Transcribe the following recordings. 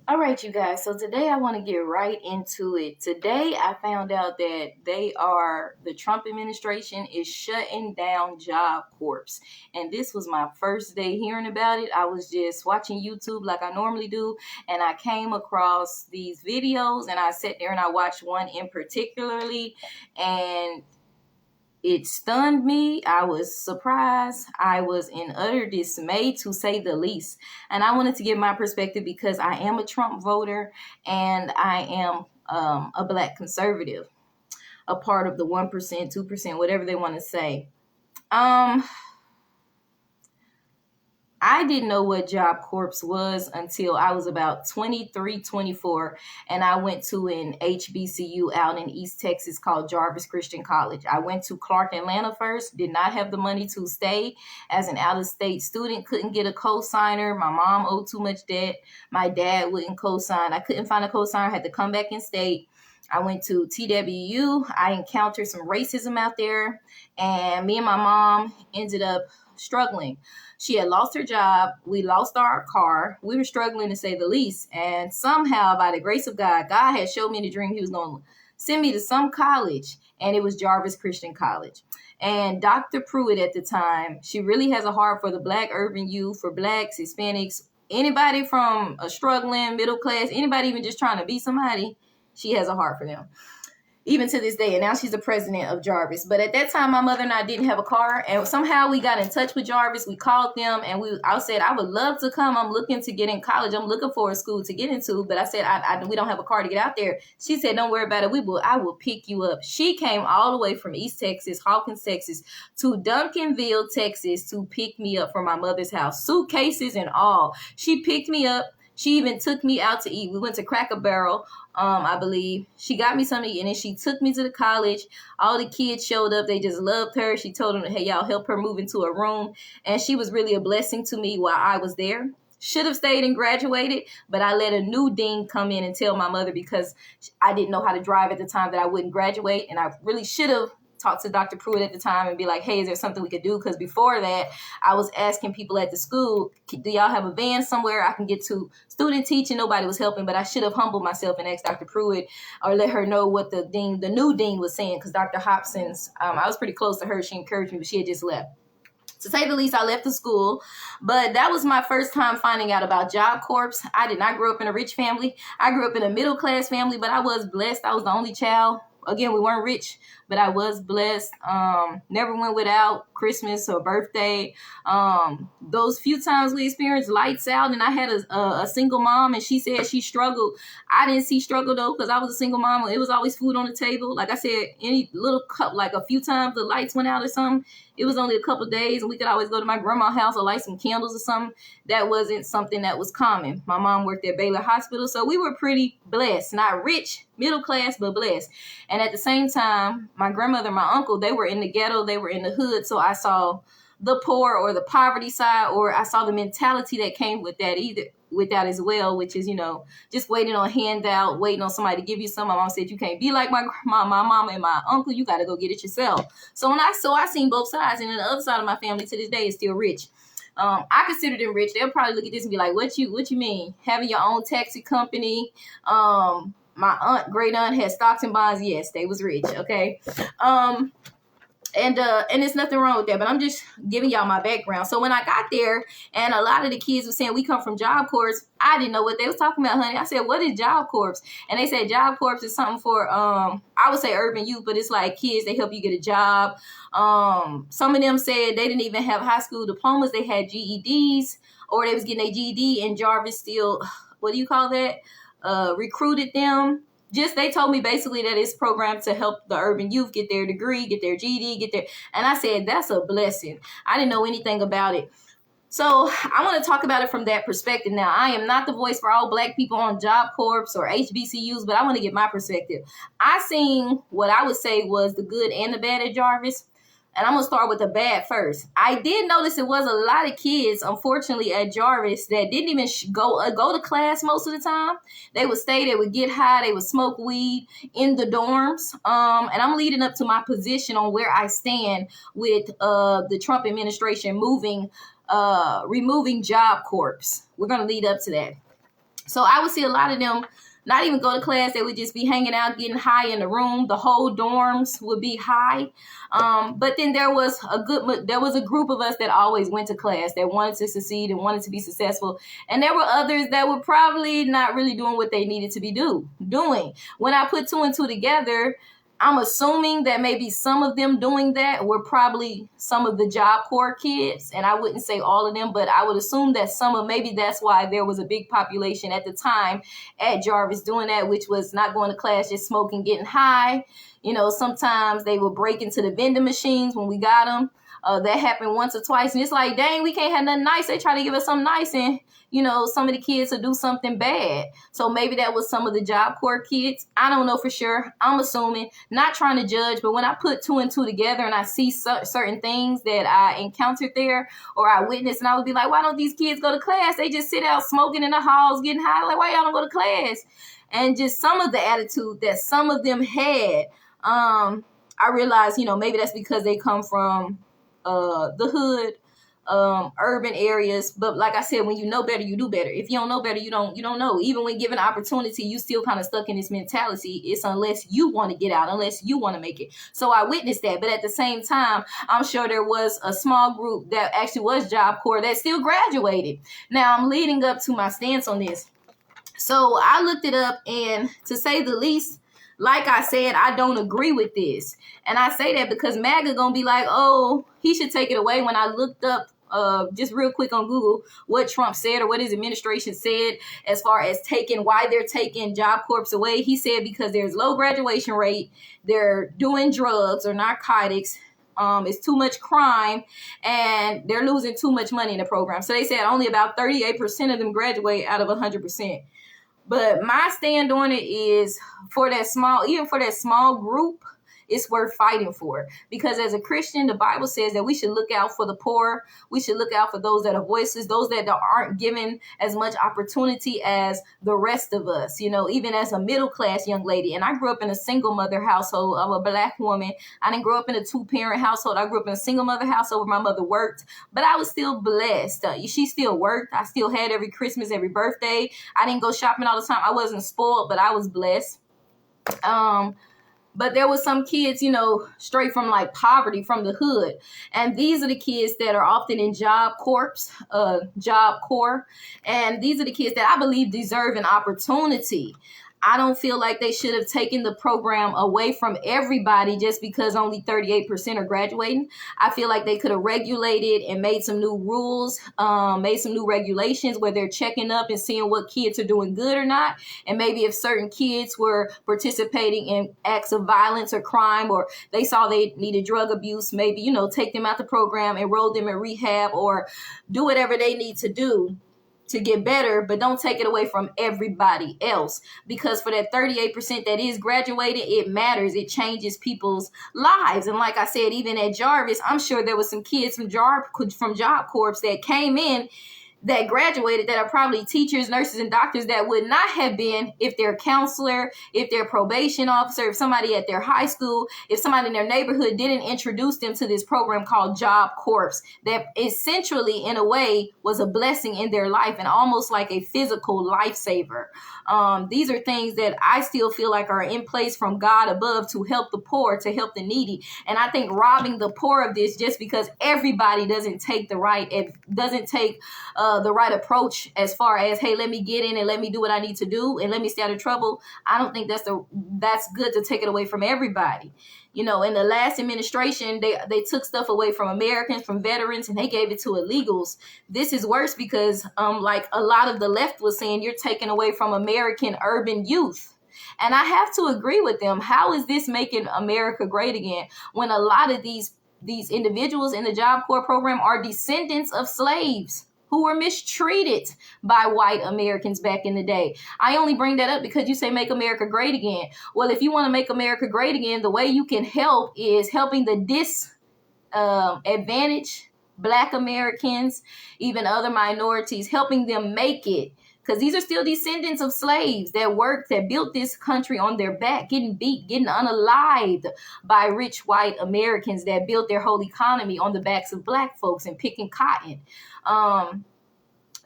All right, you guys. So today I want to get right into it. Today I found out that the Trump administration is shutting down Job Corps. And this was my first day hearing about it. I was just watching YouTube like I normally do. And I came across these videos and I sat there and I watched one in particularly. And it stunned me. I was surprised. I was in utter dismay, to say the least. And I wanted to give my perspective because I am a Trump voter and I am a black conservative, a part of the 1%, 2%, whatever they want to say. I didn't know what Job Corps was until I was about 23, 24, and I went to an HBCU out in East Texas called Jarvis Christian College. I went to Clark, Atlanta first, did not have the money to stay as an out-of-state student, couldn't get a co-signer. My mom owed too much debt. My dad wouldn't co-sign. I couldn't find a co-signer, had to come back in state. I went to TWU. I encountered some racism out there, and me and my mom ended up struggling. She had lost her job. We lost our car. We were struggling, to say the least. And somehow, by the grace of God, God had showed me in a dream He was going to send me to some college, and it was Jarvis Christian College. And Dr. Pruitt at the time, she really has a heart for the black urban youth, for blacks, Hispanics, anybody from a struggling middle class, anybody even just trying to be somebody. She has a heart for them, even to this day. And now she's the president of Jarvis. But at that time, my mother and I didn't have a car. And somehow we got in touch with Jarvis. We called them and I said, I would love to come. I'm looking to get in college. I'm looking for a school to get into. But I said, we don't have a car to get out there. She said, don't worry about it. I will pick you up. She came all the way from East Texas, Hawkins, Texas, to Duncanville, Texas, to pick me up from my mother's house, suitcases and all. She picked me up. She even took me out to eat. We went to Cracker Barrel, I believe. She got me something to eat, and then she took me to the college. All the kids showed up. They just loved her. She told them, hey, y'all help her move into a room. And she was really a blessing to me while I was there. Should have stayed and graduated, but I let a new dean come in and tell my mother, because I didn't know how to drive at the time, that I wouldn't graduate. And I really should have talked to Dr. Pruitt at the time and be like, hey, is there something we could do? Because before that, I was asking people at the school, do y'all have a van somewhere I can get to student teaching? Nobody was helping, but I should have humbled myself and asked Dr. Pruitt, or let her know what the new dean was saying, because Dr. Hobson's, I was pretty close to her. She encouraged me, but she had just left. To say the least, I left the school, but that was my first time finding out about Job Corps. I did not grow up in a rich family. I grew up in a middle-class family, but I was blessed. I was the only child. Again, we weren't rich, but I was blessed. Never went without Christmas or birthday. Those few times we experienced lights out, and I had a single mom, and she said she struggled. I didn't see struggle, though, because I was a single mom. It was always food on the table. Like I said, any little cup, like a few times the lights went out or something, it was only a couple of days, and we could always go to my grandma's house or light some candles or something. That wasn't something that was common. My mom worked at Baylor Hospital, so we were pretty blessed. Not rich, middle class, but blessed. And at the same time, my grandmother and my uncle, they were in the ghetto, they were in the hood, so I saw the poor or the poverty side, or I saw the mentality that came with that as well, which is, just waiting on a handout, waiting on somebody to give you some. My mom said, you can't be like my mom and my uncle. You got to go get it yourself. So I seen both sides, and then the other side of my family to this day is still rich. I consider them rich. They'll probably look at this and be like, what you mean? Having your own taxi company. My great aunt had stocks and bonds. Yes, they was rich. Okay. And there's nothing wrong with that, but I'm just giving y'all my background. So when I got there, and a lot of the kids were saying, we come from Job Corps, I didn't know what they was talking about, honey. I said, what is Job Corps? And they said Job Corps is something for, I would say urban youth, but it's like kids, they help you get a job. Some of them said they didn't even have high school diplomas. They had GEDs, or they was getting a GED, and Jarvis still, what do you call that? Recruited them. They told me basically that it's programmed to help the urban youth get their degree, get their GED, and I said, that's a blessing. I didn't know anything about it. So I want to talk about it from that perspective. Now, I am not the voice for all black people on Job Corps or HBCUs, but I want to get my perspective. I seen what I would say was the good and the bad at Jarvis. And I'm going to start with the bad first. I did notice it was a lot of kids, unfortunately, at Jarvis that didn't even go to class most of the time. They would stay, they would get high, they would smoke weed in the dorms. And I'm leading up to my position on where I stand with the Trump administration removing Job Corps. We're going to lead up to that. So I would see a lot of them not even go to class. They would just be hanging out, getting high in the room. The whole dorms would be high. But then there was a group of us that always went to class, that wanted to succeed and wanted to be successful. And there were others that were probably not really doing what they needed to be doing. When I put two and two together, I'm assuming that maybe some of them doing that were probably some of the Job Corps kids. And I wouldn't say all of them, but I would assume that maybe that's why there was a big population at the time at Jarvis doing that, which was not going to class, just smoking, getting high. Sometimes they would break into the vending machines when we got them. That happened once or twice. And it's like, dang, we can't have nothing nice. They try to give us something nice, and some of the kids will do something bad. So maybe that was some of the Job Corps kids. I don't know for sure. I'm assuming, not trying to judge, but when I put two and two together and I see certain things that I encountered there or I witnessed, and I would be like, why don't these kids go to class? They just sit out smoking in the halls, getting high. Like, why y'all don't go to class? And just some of the attitude that some of them had, I realized, maybe that's because they come from the hood, urban areas. But like I said, when you know better, you do better. If you don't know better, you don't know. Even when given opportunity, you still kind of stuck in this mentality. It's unless you want to get out, unless you want to make it. So I witnessed that. But at the same time, I'm sure there was a small group that actually was Job Corps that still graduated. Now I'm leading up to my stance on this. So I looked it up, and to say the least, like I said, I don't agree with this. And I say that because MAGA gonna be like, oh, he should take it away. When I looked up just real quick on Google what Trump said or what his administration said as far as why they're taking Job Corps away, he said because there's low graduation rate, they're doing drugs or narcotics, it's too much crime, and they're losing too much money in the program. So they said only about 38% of them graduate out of 100%. But my stand on it is for that small group, it's worth fighting for. Because as a Christian, the Bible says that we should look out for the poor. We should look out for those that are voiceless, those that aren't given as much opportunity as the rest of us, even as a middle class young lady. And I grew up in a single mother household. I'm a Black woman. I didn't grow up in a 2-parent household. I grew up in a single mother household where my mother worked, but I was still blessed. She still worked. I still had every Christmas, every birthday. I didn't go shopping all the time. I wasn't spoiled, but I was blessed. But there was some kids, straight from like poverty, from the hood. And these are the kids that are often in Job Corps. And these are the kids that I believe deserve an opportunity. I don't feel like they should have taken the program away from everybody just because only 38% are graduating. I feel like they could have regulated and made some new rules, made some new regulations where they're checking up and seeing what kids are doing good or not. And maybe if certain kids were participating in acts of violence or crime, or they saw they needed drug abuse, maybe, take them out the program, enroll them in rehab, or do whatever they need to do to get better, but don't take it away from everybody else. Because for that 38% that is graduated, it matters. It changes people's lives. And like I said, even at Jarvis, I'm sure there was some kids from Job Corps that came in, that graduated, that are probably teachers, nurses, and doctors that would not have been if their counselor, if their probation officer, if somebody at their high school, if somebody in their neighborhood didn't introduce them to this program called Job Corps, that essentially, in a way, was a blessing in their life and almost like a physical lifesaver. These are things that I still feel like are in place from God above to help the poor, to help the needy. And I think robbing the poor of this just because everybody doesn't take the right approach as far as, hey, let me get in and let me do what I need to do and let me stay out of trouble. I don't think that's good to take it away from everybody. In the last administration, they took stuff away from Americans, from veterans, and they gave it to illegals. This is worse because, like a lot of the left was saying, you're taking away from American urban youth. And I have to agree with them. How is this making America great again when a lot of these individuals in the Job Corps program are descendants of slaves who were mistreated by white Americans back in the day? I only bring that up because you say make America great again. Well, if you want to make America great again, the way you can help is helping the disadvantaged Black Americans, even other minorities, helping them make it. Because these are still descendants of slaves that worked, that built this country on their back, getting beat, getting unalived by rich white Americans that built their whole economy on the backs of Black folks and picking cotton.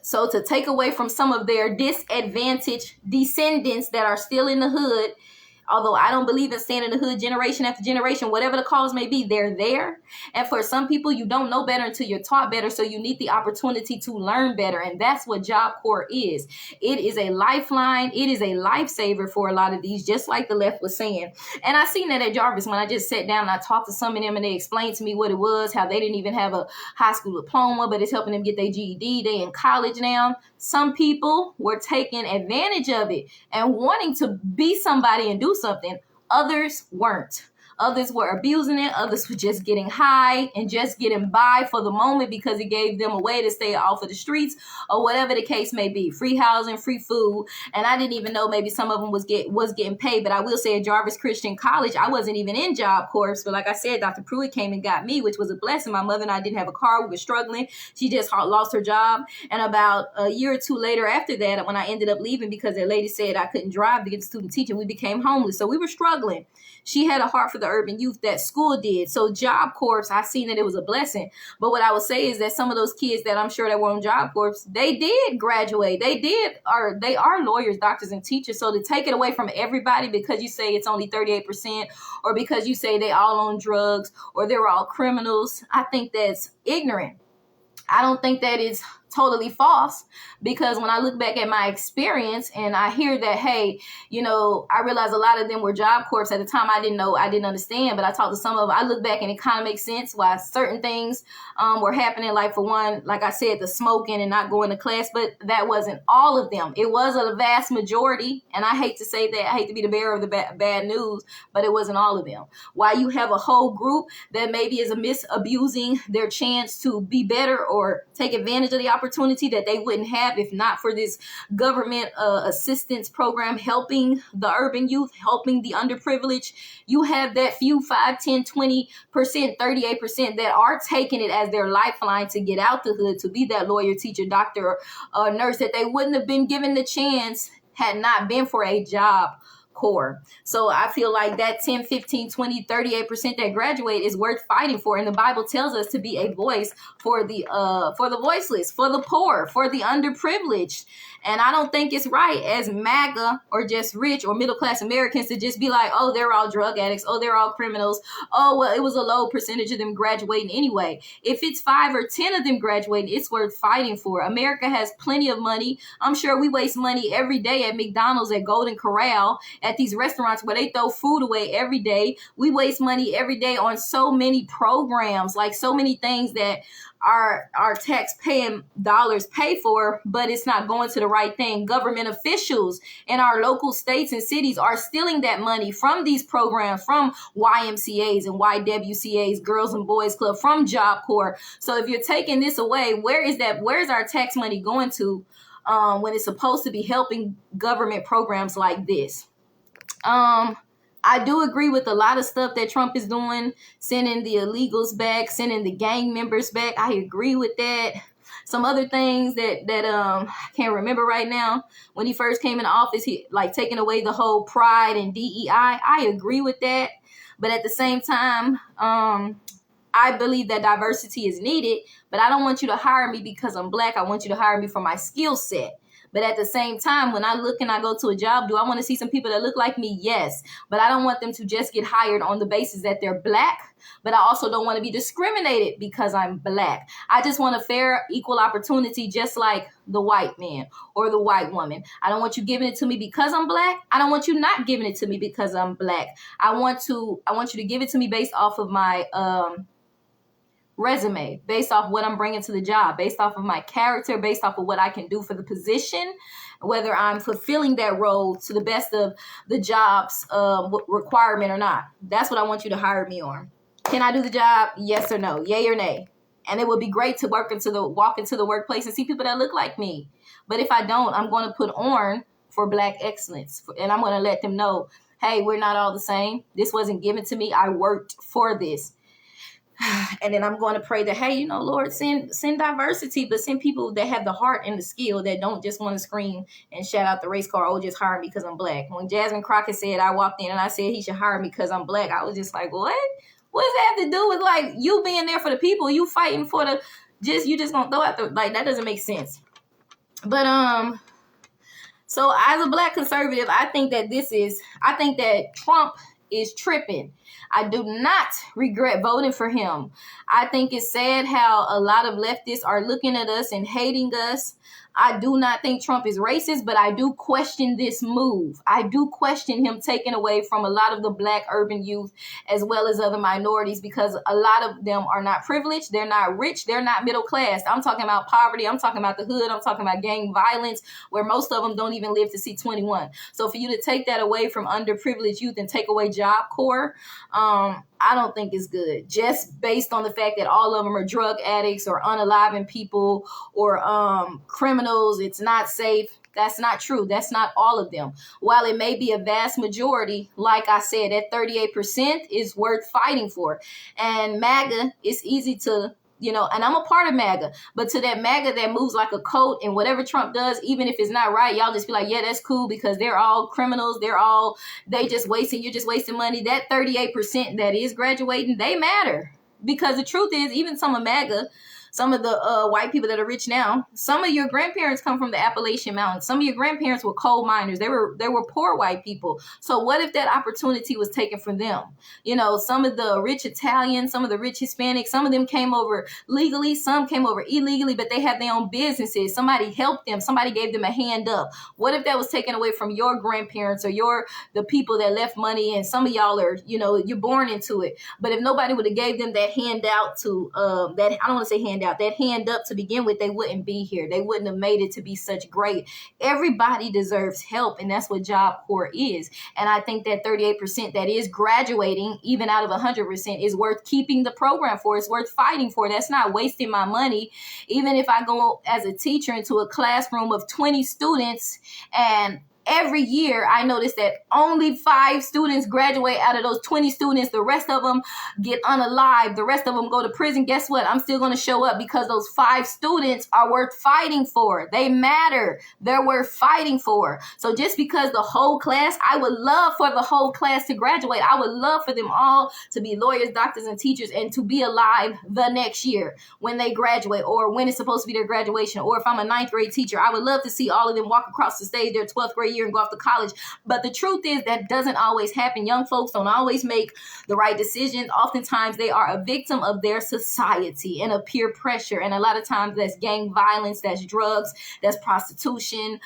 So to take away from some of their disadvantaged descendants that are still in the hood, although I don't believe in staying in the hood generation after generation, whatever the cause may be, they're there. And for some people, you don't know better until you're taught better. So you need the opportunity to learn better. And that's what Job Corps is. It is a lifeline. It is a lifesaver for a lot of these, just like the left was saying. And I seen that at Jarvis when I just sat down and I talked to some of them and they explained to me what it was, how they didn't even have a high school diploma, but it's helping them get their GED. They in college now. Some people were taking advantage of it and wanting to be somebody and do something. Others weren't. Others were abusing it. Others were just getting high and just getting by for the moment because it gave them a way to stay off of the streets or whatever the case may be. Free housing, free food. And I didn't even know maybe some of them was getting paid. But I will say at Jarvis Christian College, I wasn't even in Job Corps. But like I said, Dr. Pruitt came and got me, which was a blessing. My mother and I didn't have a car. We were struggling. She just lost her job. And about a year or two later after that, when I ended up leaving because that lady said I couldn't drive to get to student teaching, we became homeless. So we were struggling. She had a heart for the urban youth that school did. So Job Corps, I seen that it was a blessing. But what I would say is that some of those kids that I'm sure that were on Job Corps, they did graduate. They are lawyers, doctors, and teachers. So to take it away from everybody because you say it's only 38% or because you say they all on drugs or they're all criminals, I think that's ignorant. I don't think that is totally false because when I look back at my experience and I hear that, hey, I realize a lot of them were Job Corps at the time. I didn't understand, but I talked to some of them. I look back and it kind of makes sense why certain things were happening. Like for one, like I said, the smoking and not going to class, but that wasn't all of them. It was a vast majority. And I hate to say that, I hate to be the bearer of the bad news, but it wasn't all of them. Why you have a whole group that maybe is abusing their chance to be better or take advantage of the opportunity that they wouldn't have if not for this government assistance program helping the urban youth, helping the underprivileged. You have that few 5, 10, 20%, 38% that are taking it as their lifeline to get out the hood, to be that lawyer, teacher, doctor, nurse that they wouldn't have been given the chance had not been for a Job Corps. So I feel like that 10, 15, 20, 38% that graduate is worth fighting for. And the Bible tells us to be a voice for the voiceless, for the poor, for the underprivileged. And I don't think it's right as MAGA or just rich or middle class Americans to just be like, oh, they're all drug addicts. Oh, they're all criminals. Oh, well, it was a low percentage of them graduating anyway. If it's 5 or 10 of them graduating, it's worth fighting for. America has plenty of money. I'm sure we waste money every day at McDonald's, at Golden Corral, at these restaurants where they throw food away every day. We waste money every day on so many programs, like so many things that our tax-paying dollars pay for, but it's not going to the right thing. Government officials in our local states and cities are stealing that money from these programs, from YMCAs and YWCAs, Girls and Boys Club, from Job Corps. So if you're taking this away, where is our tax money going to when it's supposed to be helping government programs like this? I do agree with a lot of stuff that Trump is doing, sending the illegals back, sending the gang members back. I agree with that. Some other things that I can't remember right now. When he first came into office, he taking away the whole pride and DEI. I agree with that. But at the same time, I believe that diversity is needed, but I don't want you to hire me because I'm black. I want you to hire me for my skill set. But at the same time, when I look and I go to a job, do I want to see some people that look like me? Yes. But I don't want them to just get hired on the basis that they're black. But I also don't want to be discriminated because I'm black. I just want a fair, equal opportunity, just like the white man or the white woman. I don't want you giving it to me because I'm black. I don't want you not giving it to me because I'm black. I want you to give it to me based off of my resume, based off what I'm bringing to the job, based off of my character, based off of what I can do for the position, whether I'm fulfilling that role to the best of the job's requirement or not. That's what I want you to hire me on. Can I do the job? Yes or no? Yay or nay? And it would be great to walk into the workplace and see people that look like me. But if I don't, I'm going to put on for Black excellence. And I'm going to let them know, hey, we're not all the same. This wasn't given to me. I worked for this. And then I'm going to pray that, hey, Lord, send diversity, but send people that have the heart and the skill, that don't just want to scream and shout out the race car, oh, just hire me because I'm black. When Jasmine Crockett said, I walked in and I said he should hire me because I'm black, I was just like, what? What does that have to do with you being there for the people? You fighting for you just gonna throw out that doesn't make sense. But so as a black conservative, I think that Trump is tripping. I do not regret voting for him. I think it's sad how a lot of leftists are looking at us and hating us. I do not think Trump is racist, but I do question this move. I do question him taking away from a lot of the black urban youth as well as other minorities, because a lot of them are not privileged. They're not rich. They're not middle class. I'm talking about poverty. I'm talking about the hood. I'm talking about gang violence, where most of them don't even live to see 21. So for you to take that away from underprivileged youth and take away Job Corps, I don't think it's good, just based on the fact that all of them are drug addicts or unaliving people or criminals. It's not safe. That's not true. That's not all of them. While it may be a vast majority, like I said, that 38% is worth fighting for. And MAGA, it's easy to, and I'm a part of MAGA, but to that MAGA that moves like a coat, and whatever Trump does, even if it's not right, y'all just be like, yeah, that's cool, because they're all criminals. They just wasting, you're just wasting money. That 38% that is graduating, they matter. Because the truth is, even some of MAGA, some of the white people that are rich now, some of your grandparents come from the Appalachian Mountains. Some of your grandparents were coal miners. They were poor white people. So what if that opportunity was taken from them? Some of the rich Italians, some of the rich Hispanics, some of them came over legally, some came over illegally, but they have their own businesses. Somebody helped them. Somebody gave them a hand up. What if that was taken away from your grandparents or the people that left money, and some of y'all are, you're born into it. But if nobody would have gave them that handout to that, I don't want to say handout, that hand up to begin with, they wouldn't be here. They wouldn't have made it to be such great. Everybody deserves help, and that's what Job Corps is. And I think that 38% that is graduating, even out of 100%, is worth keeping the program for. It's worth fighting for. That's not wasting my money. Even if I go as a teacher into a classroom of 20 students, and every year I notice that only 5 students graduate out of those 20 students. The rest of them get unalived. The rest of them go to prison. Guess what? I'm still going to show up, because those 5 students are worth fighting for. They matter. They're worth fighting for. So just because the whole class, I would love for the whole class to graduate. I would love for them all to be lawyers, doctors, and teachers, and to be alive the next year when they graduate, or when it's supposed to be their graduation. Or if I'm a 9th grade teacher, I would love to see all of them walk across the stage their 12th grade year and go off to college. But the truth is that doesn't always happen. Young folks don't always make the right decisions. Oftentimes they are a victim of their society and of peer pressure. And a lot of times that's gang violence, that's drugs, that's prostitution.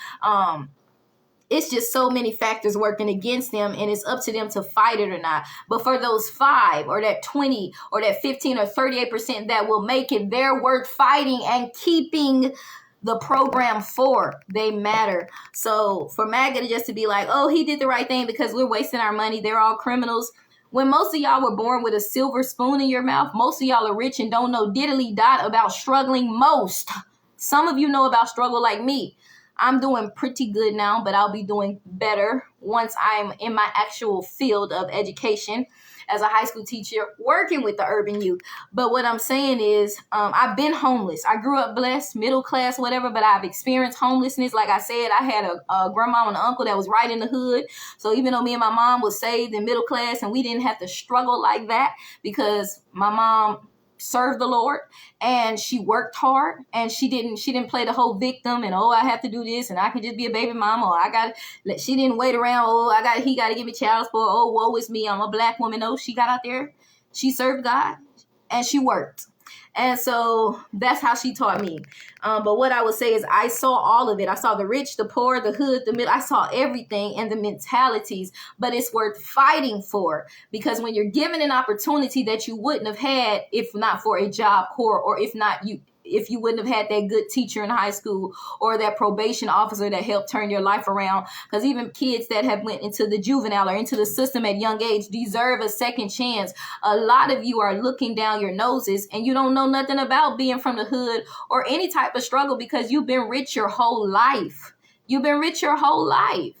It's just so many factors working against them, and it's up to them to fight it or not. But for those 5 or that 20 or that 15 or 38% that will make it, they're worth fighting and keeping the program for. They matter. So for MAGA just to be like, oh, he did the right thing because we're wasting our money, they're all criminals. When most of y'all were born with a silver spoon in your mouth, most of y'all are rich and don't know diddly dot about struggling most. Some of you know about struggle like me. I'm doing pretty good now, but I'll be doing better once I'm in my actual field of education as a high school teacher working with the urban youth. But what I'm saying is I've been homeless. I grew up blessed, middle class, whatever, but I've experienced homelessness. Like I said, I had a grandma and an uncle that was right in the hood. So even though me and my mom was saved and middle class, and we didn't have to struggle like that because my mom served the Lord and she worked hard, and she didn't play the whole victim and, oh, I have to do this and I can just be a baby mama, or she didn't wait around, he got to give me child support, oh, woe is me, I'm a black woman. No, she got out there, she served God, and she worked. And so that's how she taught me. But what I would say is I saw all of it. I saw the rich, the poor, the hood, the middle. I saw everything and the mentalities. But it's worth fighting for, because when you're given an opportunity that you wouldn't have had if not for a Job Corps, or if you wouldn't have had that good teacher in high school, or that probation officer that helped turn your life around. Because even kids that have went into the juvenile or into the system at young age deserve a second chance. A lot of you are looking down your noses and you don't know nothing about being from the hood or any type of struggle, because you've been rich your whole life. You've been rich your whole life.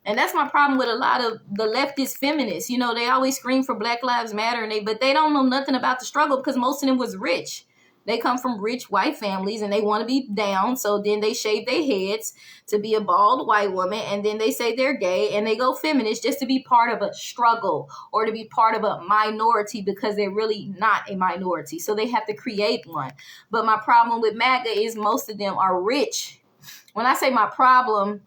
And that's my problem with a lot of the leftist feminists. They always scream for Black Lives Matter, but they don't know nothing about the struggle, because most of them was rich. They come from rich white families and they want to be down. So then they shave their heads to be a bald white woman. And then they say they're gay and they go feminist just to be part of a struggle or to be part of a minority, because they're really not a minority. So they have to create one. But my problem with MAGA is most of them are rich. when I say my problem,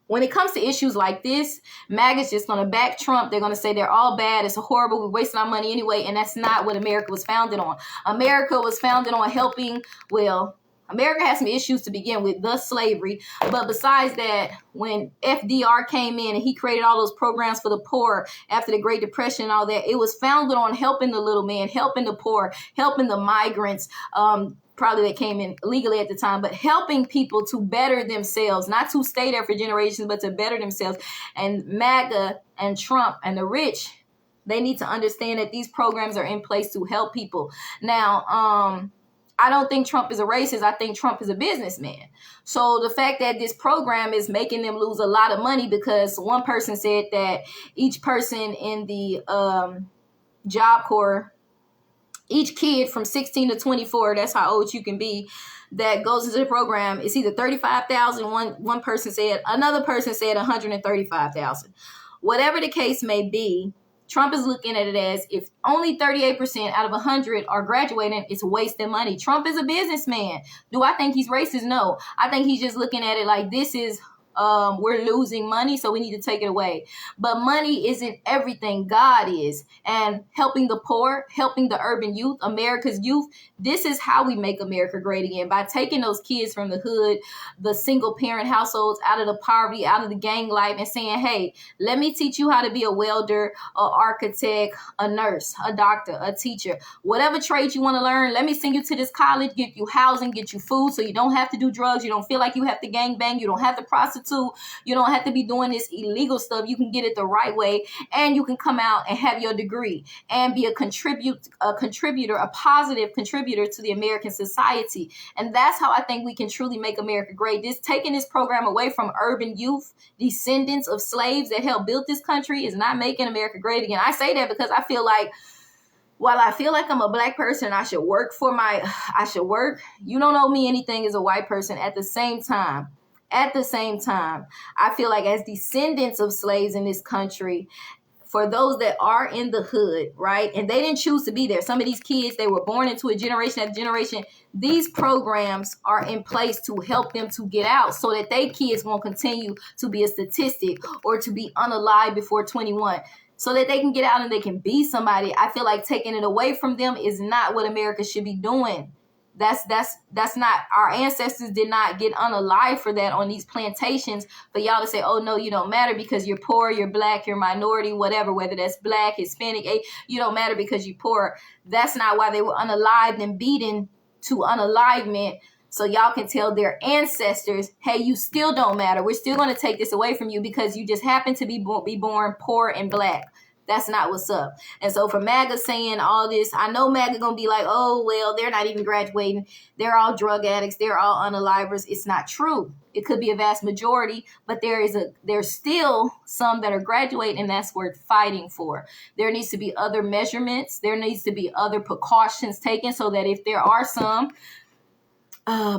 when it comes to issues like this, MAGA's just going to back Trump. They're going to say they're all bad. It's horrible. We're wasting our money anyway. And that's not what America was founded on. America was founded on helping, well, America has some issues to begin with, thus slavery. But besides that, when FDR came in and he created all those programs for the poor after the Great Depression and all that, it was founded on helping the little man, helping the poor, helping the migrants, probably that came in illegally at the time, but helping people to better themselves, not to stay there for generations, but to better themselves. And MAGA and Trump and the rich, they need to understand that these programs are in place to help people. Now, I don't think Trump is a racist. I think Trump is a businessman. So the fact that this program is making them lose a lot of money, because one person said that each person in the Job Corps, each kid from 16 to 24, that's how old you can be, that goes into the program, it's either 35,000, one person said, another person said 135,000. Whatever the case may be, Trump is looking at it as if only 38% out of 100 are graduating, it's wasting money. Trump is a businessman. Do I think he's racist? No. I think he's just looking at it like this is we're losing money, so we need to take it away. But money isn't everything. God is. And helping the poor, helping the urban youth, America's youth, this is how we make America great again, by taking those kids from the hood, the single parent households, out of the poverty, out of the gang life, and saying, hey, let me teach you how to be a welder, an architect, a nurse, a doctor, a teacher, whatever trade you want to learn. Let me send you to this college, get you housing, get you food, so you don't have to do drugs. You don't feel like you have to gang bang. You don't have to prostitute. You don't have to be doing this illegal stuff. You can get it the right way, and you can come out and have your degree and be a contributor, a positive contributor to the American society. And that's how I think we can truly make America great. Taking this program away from urban youth, descendants of slaves that helped build this country, is not making America great again. I say that because I feel like, while I feel like I'm a black person, I should work. You don't owe me anything as a white person. At the same time, I feel like as descendants of slaves in this country, for those that are in the hood, right, and they didn't choose to be there, some of these kids, they were born into a generation after generation, these programs are in place to help them to get out so that they kids won't continue to be a statistic or to be unalive before 21. So that they can get out and they can be somebody. I feel like taking it away from them is not what America should be doing. That's not, our ancestors did not get unalive for that on these plantations, for y'all to say, oh no, you don't matter because you're poor, you're black, you're minority, whatever, whether that's black, Hispanic, you don't matter because you're poor. That's not why they were unalived and beaten to unalivement. So y'all can tell their ancestors, hey, you still don't matter. We're still going to take this away from you because you just happen to be born poor and black. That's not what's up. And so for MAGA saying all this, I know MAGA going to be like, oh, well, they're not even graduating. They're all drug addicts. They're all unalivers. It's not true. It could be a vast majority, but there's still some that are graduating, and that's worth fighting for. There needs to be other measurements. There needs to be other precautions taken so that if there are some,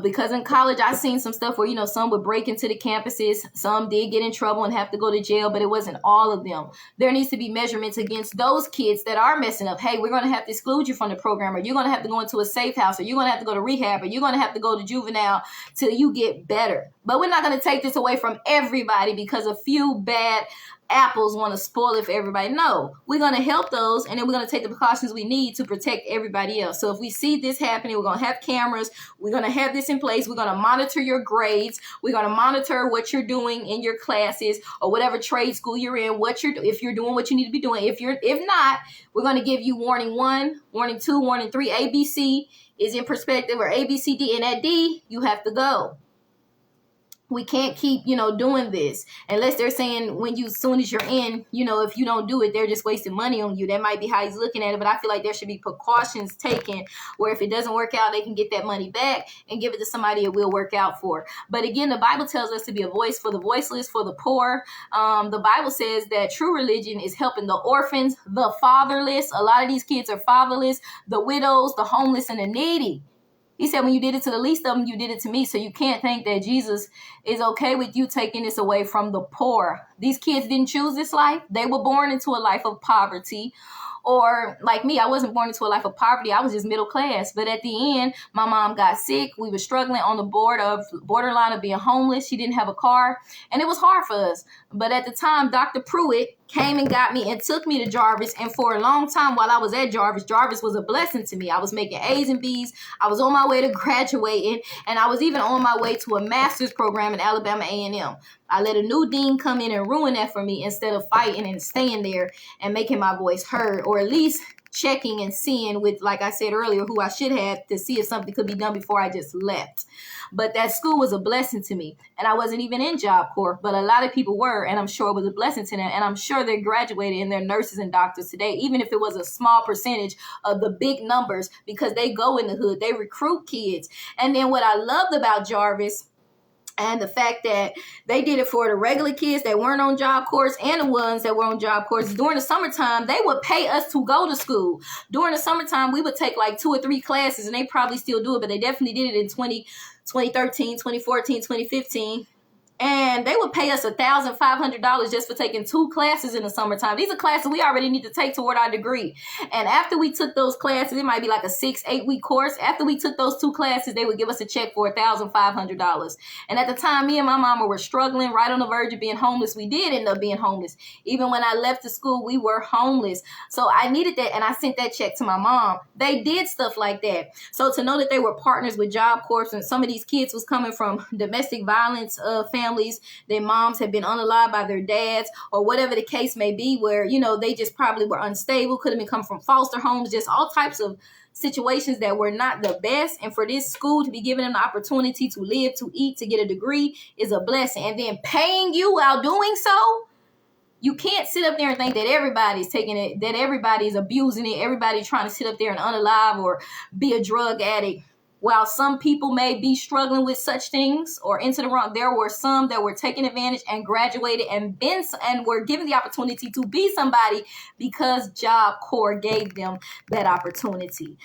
because in college, I've seen some stuff where, some would break into the campuses. Some did get in trouble and have to go to jail, but it wasn't all of them. There needs to be measurements against those kids that are messing up. Hey, we're going to have to exclude you from the program, or you're going to have to go into a safe house, or you're going to have to go to rehab, or you're going to have to go to juvenile till you get better. But we're not going to take this away from everybody because a few bad apples want to spoil it for everybody. No, we're going to help those, and then we're going to take the precautions we need to protect everybody else. So if we see this happening, we're going to have cameras. We're going to have this in place. We're going to monitor your grades. We're going to monitor what you're doing in your classes or whatever trade school you're in, if you're doing what you need to be doing. If not, we're going to give you warning 1, warning 2, warning 3. ABC is in perspective, or ABCD, and at D, you have to go. We can't keep, doing this unless they're saying as soon as you're in, if you don't do it, they're just wasting money on you. That might be how he's looking at it. But I feel like there should be precautions taken where if it doesn't work out, they can get that money back and give it to somebody it will work out for. But again, the Bible tells us to be a voice for the voiceless, for the poor. The Bible says that true religion is helping the orphans, the fatherless. A lot of these kids are fatherless, the widows, the homeless, and the needy. He said, when you did it to the least of them, you did it to me. So you can't think that Jesus is okay with you taking this away from the poor. These kids didn't choose this life. They were born into a life of poverty Or like me, I wasn't born into a life of poverty. I was just middle class. But at the end, my mom got sick. We were struggling on the borderline of being homeless. She didn't have a car, and it was hard for us. But at the time, Dr. Pruitt came and got me and took me to Jarvis. And for a long time while I was at Jarvis, Jarvis was a blessing to me. I was making A's and B's. I was on my way to graduating, and I was even on my way to a master's program in Alabama A&M. I let a new dean come in and ruin that for me instead of fighting and staying there and making my voice heard, or at least checking and seeing with, like I said earlier, who I should have to see if something could be done before I just left. But that school was a blessing to me. And I wasn't even in Job Corps, but a lot of people were, and I'm sure it was a blessing to them. And I'm sure they're graduated and they're nurses and doctors today, even if it was a small percentage of the big numbers, because they go in the hood, they recruit kids. And then what I loved about Jarvis, and the fact that they did it for the regular kids that weren't on Job Corps and the ones that were on Job Corps, during the summertime, they would pay us to go to school. During the summertime, we would take like 2 or 3 classes, and they probably still do it, but they definitely did it in 2013, 2014, 2015. And they would pay us $1,500 just for taking 2 classes in the summertime. These are classes we already need to take toward our degree. And after we took those classes, it might be like a 6-8 week course. After we took those 2 classes, they would give us a check for $1,500. And at the time, me and my mama were struggling, right on the verge of being homeless. We did end up being homeless. Even when I left the school, we were homeless. So I needed that, and I sent that check to my mom. They did stuff like that. So to know that they were partners with Job Corps, and some of these kids was coming from domestic violence families, their moms had been unalived by their dads, or whatever the case may be, where, you know, they just probably were unstable, could have been coming from foster homes, just all types of situations that were not the best. And for this school to be giving them the opportunity to live, to eat, to get a degree is a blessing. And then paying you while doing so, you can't sit up there and think that everybody's taking it, that everybody's abusing it, everybody trying to sit up there and unalive or be a drug addict. While some people may be struggling with such things or into the wrong, there were some that were taking advantage and graduated and were given the opportunity to be somebody because Job Corps gave them that opportunity.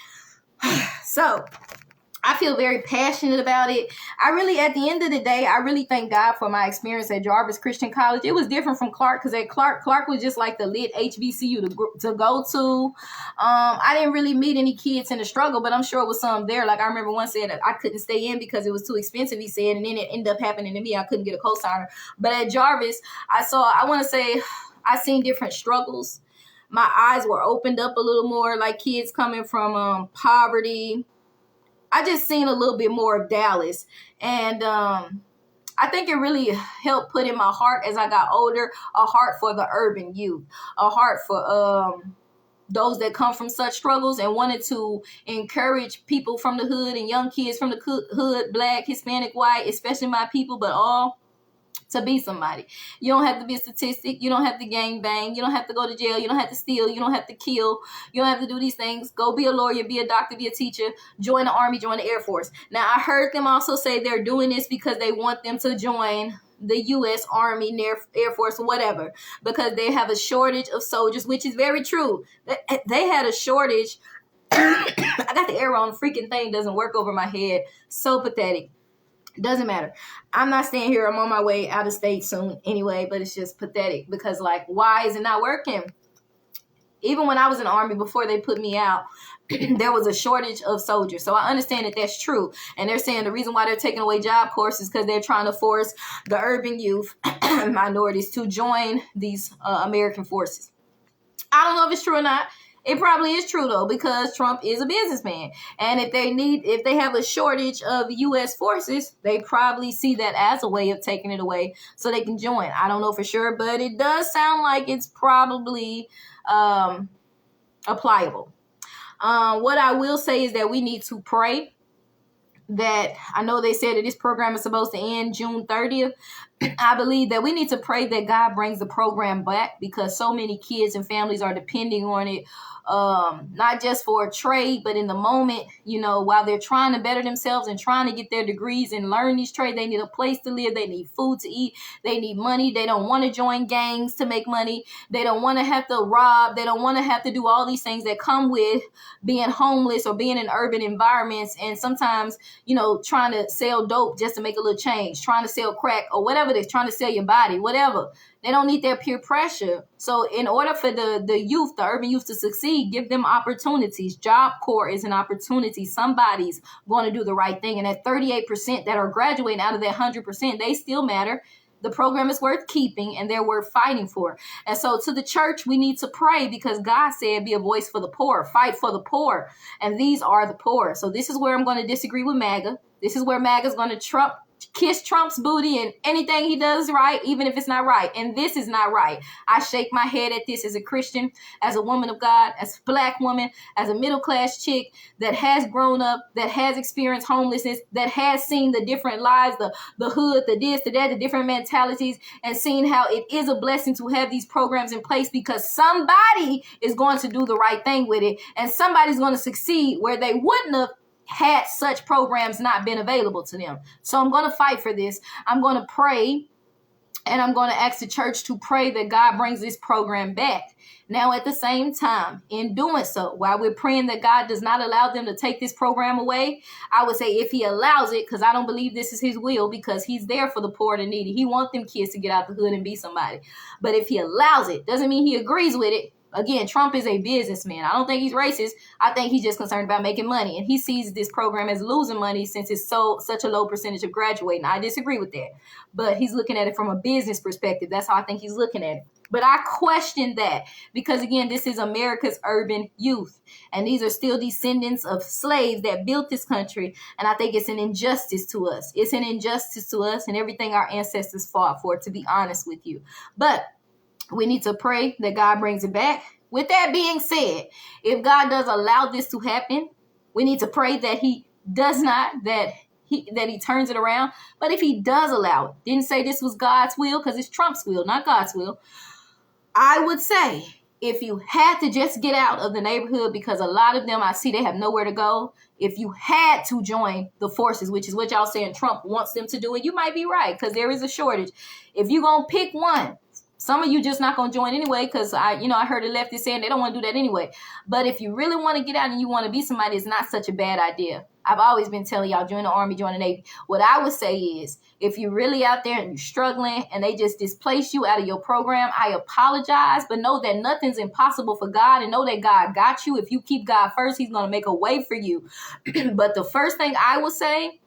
So I feel very passionate about it. I really, at the end of the day, I really thank God for my experience at Jarvis Christian College. It was different from Clark, because at Clark was just like the lit HBCU to go to. I didn't really meet any kids in the struggle, but I'm sure it was some there. Like I remember one said that I couldn't stay in because it was too expensive, he said, and then it ended up happening to me. I couldn't get a cosigner. But at Jarvis, I seen different struggles. My eyes were opened up a little more, like kids coming from poverty. I just seen a little bit more of Dallas. And I think it really helped put in my heart as I got older, a heart for the urban youth, a heart for those that come from such struggles, and wanted to encourage people from the hood and young kids from the hood, Black, Hispanic, white, especially my people, but all, to be somebody. You don't have to be a statistic. You don't have to gang bang. You don't have to go to jail. You don't have to steal. You don't have to kill. You don't have to do these things. Go be a lawyer, be a doctor, be a teacher, join the Army, join the Air Force. Now, I heard them also say they're doing this because they want them to join the U.S. Army, Air Force, whatever, because they have a shortage of soldiers, which is very true. They had a shortage. I got the arrow on the freaking thing, doesn't work over my head. So pathetic. Doesn't matter. I'm not staying here. I'm on my way out of state soon anyway, but it's just pathetic because, like, why is it not working? Even when I was in the Army, before they put me out, there was a shortage of soldiers. So I understand that that's true. And they're saying the reason why they're taking away Job Corps is because they're trying to force the urban youth, minorities, to join these American forces. I don't know if it's true or not. It probably is true, though, because Trump is a businessman. And if they have a shortage of U.S. forces, they probably see that as a way of taking it away so they can join. I don't know for sure, but it does sound like it's probably applicable. What I will say is that we need to pray. That I know they said that this program is supposed to end June 30th. I believe that we need to pray that God brings the program back, because so many kids and families are depending on it, not just for a trade, but in the moment, while they're trying to better themselves and trying to get their degrees and learn these trades, they need a place to live. They need food to eat. They need money. They don't want to join gangs to make money. They don't want to have to rob. They don't want to have to do all these things that come with being homeless or being in urban environments. And sometimes, trying to sell dope just to make a little change, trying to sell crack or whatever whatever. They're trying to sell your body, whatever. They don't need their peer pressure. So in order for the youth, the urban youth to succeed, give them opportunities. Job Corps is an opportunity. Somebody's going to do the right thing. And at 38% that are graduating out of that 100%, they still matter. The program is worth keeping and they're worth fighting for. And so to the church, we need to pray because God said, be a voice for the poor, fight for the poor. And these are the poor. So this is where I'm going to disagree with MAGA. This is where MAGA is going to kiss Trump's booty and anything he does right, even if it's not right. And this is not right. I shake my head at this as a Christian, as a woman of God, as a Black woman, as a middle class chick that has grown up, that has experienced homelessness, that has seen the different lives, the hood, the this, the that, the different mentalities, and seen how it is a blessing to have these programs in place because somebody is going to do the right thing with it and somebody's going to succeed where they wouldn't have had such programs not been available to them. So I'm going to fight for this. I'm going to pray and I'm going to ask the church to pray that God brings this program back. Now, at the same time, in doing so, while we're praying that God does not allow them to take this program away, I would say if he allows it, because I don't believe this is his will, because he's there for the poor and needy. He wants them kids to get out the hood and be somebody. But if he allows it, doesn't mean he agrees with it. Again, Trump is a businessman. I don't think he's racist. I think he's just concerned about making money. And he sees this program as losing money since it's such a low percentage of graduating. I disagree with that. But he's looking at it from a business perspective. That's how I think he's looking at it. But I question that because, again, this is America's urban youth. And these are still descendants of slaves that built this country. And I think it's an injustice to us. It's an injustice to us and everything our ancestors fought for, to be honest with you. But we need to pray that God brings it back. With that being said, if God does allow this to happen, we need to pray that he does not, that he turns it around. But if he does allow it, didn't say this was God's will because it's Trump's will, not God's will. I would say if you had to just get out of the neighborhood, because a lot of them I see they have nowhere to go. If you had to join the forces, which is what y'all saying Trump wants them to do, and you might be right because there is a shortage. If you're going to pick one, some of you just not going to join anyway because I heard the leftists saying they don't want to do that anyway. But if you really want to get out and you want to be somebody, it's not such a bad idea. I've always been telling y'all, join the Army, join the Navy. What I would say is if you're really out there and you're struggling and they just displace you out of your program, I apologize, but know that nothing's impossible for God and know that God got you. If you keep God first, he's going to make a way for you. But the first thing I would say,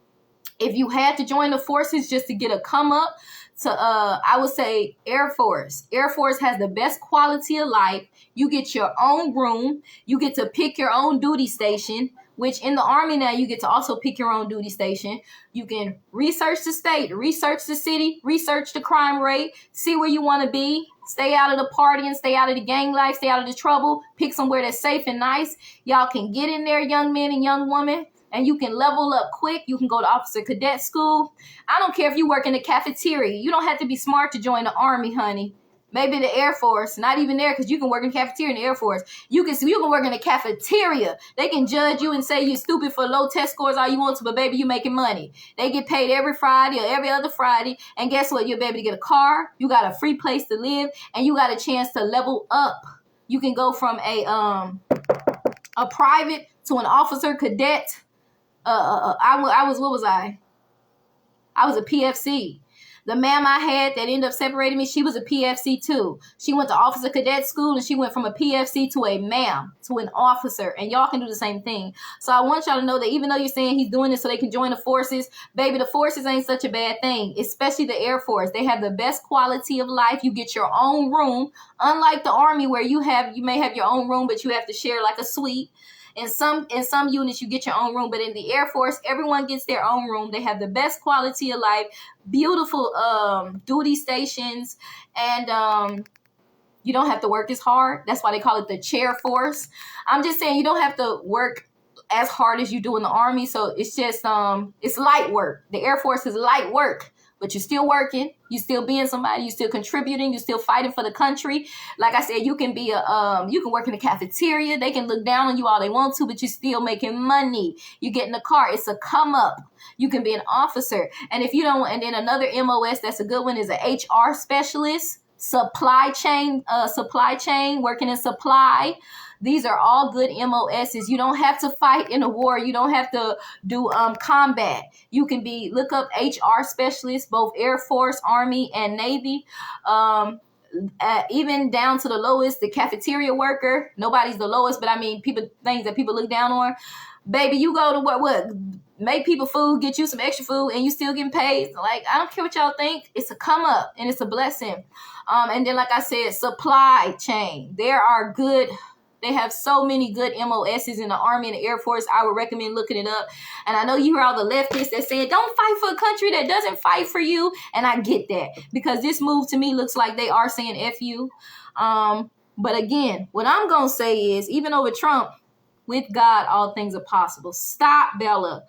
if you had to join the forces just to get a come up, I would say Air Force. Air Force has the best quality of life. You get your own room. You get to pick your own duty station, which in the Army now you get to also pick your own duty station. You can research the state, research the city, research the crime rate, see where you want to be. Stay out of the partying, stay out of the gang life, stay out of the trouble. Pick somewhere that's safe and nice. Y'all can get in there, young men and young women. And you can level up quick. You can go to officer cadet school. I don't care if you work in the cafeteria. You don't have to be smart to join the Army, honey. Maybe the Air Force. Not even there because you can work in the cafeteria in the Air Force. You can work in the cafeteria. They can judge you and say you're stupid for low test scores all you want to, but baby, you making money. They get paid every Friday or every other Friday. And guess what? You'll be able to get a car. You got a free place to live. And you got a chance to level up. You can go from a private to an officer cadet. I was a PFC. The ma'am I had that ended up separating me, she was a PFC too. She went to officer cadet school and she went from a PFC to a ma'am, to an officer. And y'all can do the same thing. So I want y'all to know that even though you're saying he's doing this so they can join the forces, baby, the forces ain't such a bad thing, especially the Air Force. They have the best quality of life. You get your own room, unlike the Army where you may have your own room, but you have to share like a suite. In some units, you get your own room, but in the Air Force, everyone gets their own room. They have the best quality of life, beautiful duty stations, and you don't have to work as hard. That's why they call it the chair force. I'm just saying you don't have to work as hard as you do in the Army, so it's just it's light work. The Air Force is light work. But you're still working, you're still being somebody, you're still contributing, you're still fighting for the country. Like I said, you can be you can work in the cafeteria. They can look down on you all they want to, but you're still making money. You get in the car, it's a come up. You can be an officer. And if you don't, and then another MOS that's a good one is an HR specialist, supply chain, working in supply. These are all good MOSs. You don't have to fight in a war. You don't have to do combat. You can look up HR specialists, both Air Force, Army, and Navy. Even down to the lowest, the cafeteria worker. Nobody's the lowest, but I mean, things that people look down on. Baby, you go to what? Make people food, get you some extra food, and you still getting paid. Like, I don't care what y'all think. It's a come up, and it's a blessing. And then, like I said, supply chain. They have so many good MOSs in the Army and the Air Force. I would recommend looking it up. And I know you hear all the leftists that say, don't fight for a country that doesn't fight for you. And I get that, because this move to me looks like they are saying F you. But again, what I'm going to say is, even over Trump, with God, all things are possible. Stop, Bella.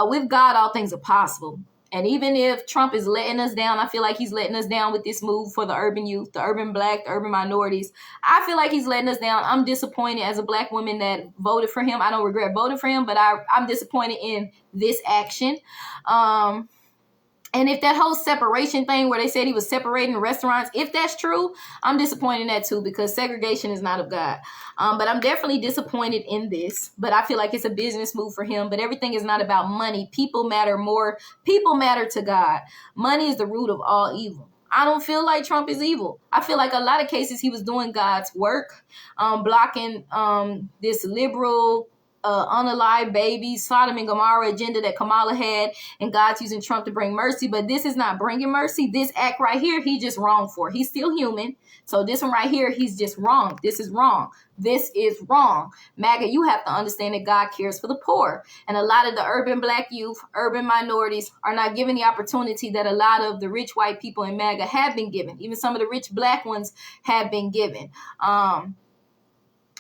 With God, all things are possible. And even if Trump is letting us down, I feel like he's letting us down with this move for the urban youth, the urban Black, the urban minorities. I feel like he's letting us down. I'm disappointed as a Black woman that voted for him. I don't regret voting for him, but I'm disappointed in this action. And if that whole separation thing where they said he was separating restaurants, if that's true, I'm disappointed in that too, because segregation is not of God. But I'm definitely disappointed in this. But I feel like it's a business move for him. But everything is not about money. People matter more. People matter to God. Money is the root of all evil. I don't feel like Trump is evil. I feel like a lot of cases he was doing God's work, blocking this liberal unalive babies, Sodom and Gomorrah agenda that Kamala had, and God's using Trump to bring mercy. But this is not bringing mercy. This act right here, he just wrong for. He's still human. So this one right here, he's just wrong. This is wrong. This is wrong. MAGA, you have to understand that God cares for the poor. And a lot of the urban Black youth, urban minorities are not given the opportunity that a lot of the rich white people in MAGA have been given. Even some of the rich Black ones have been given.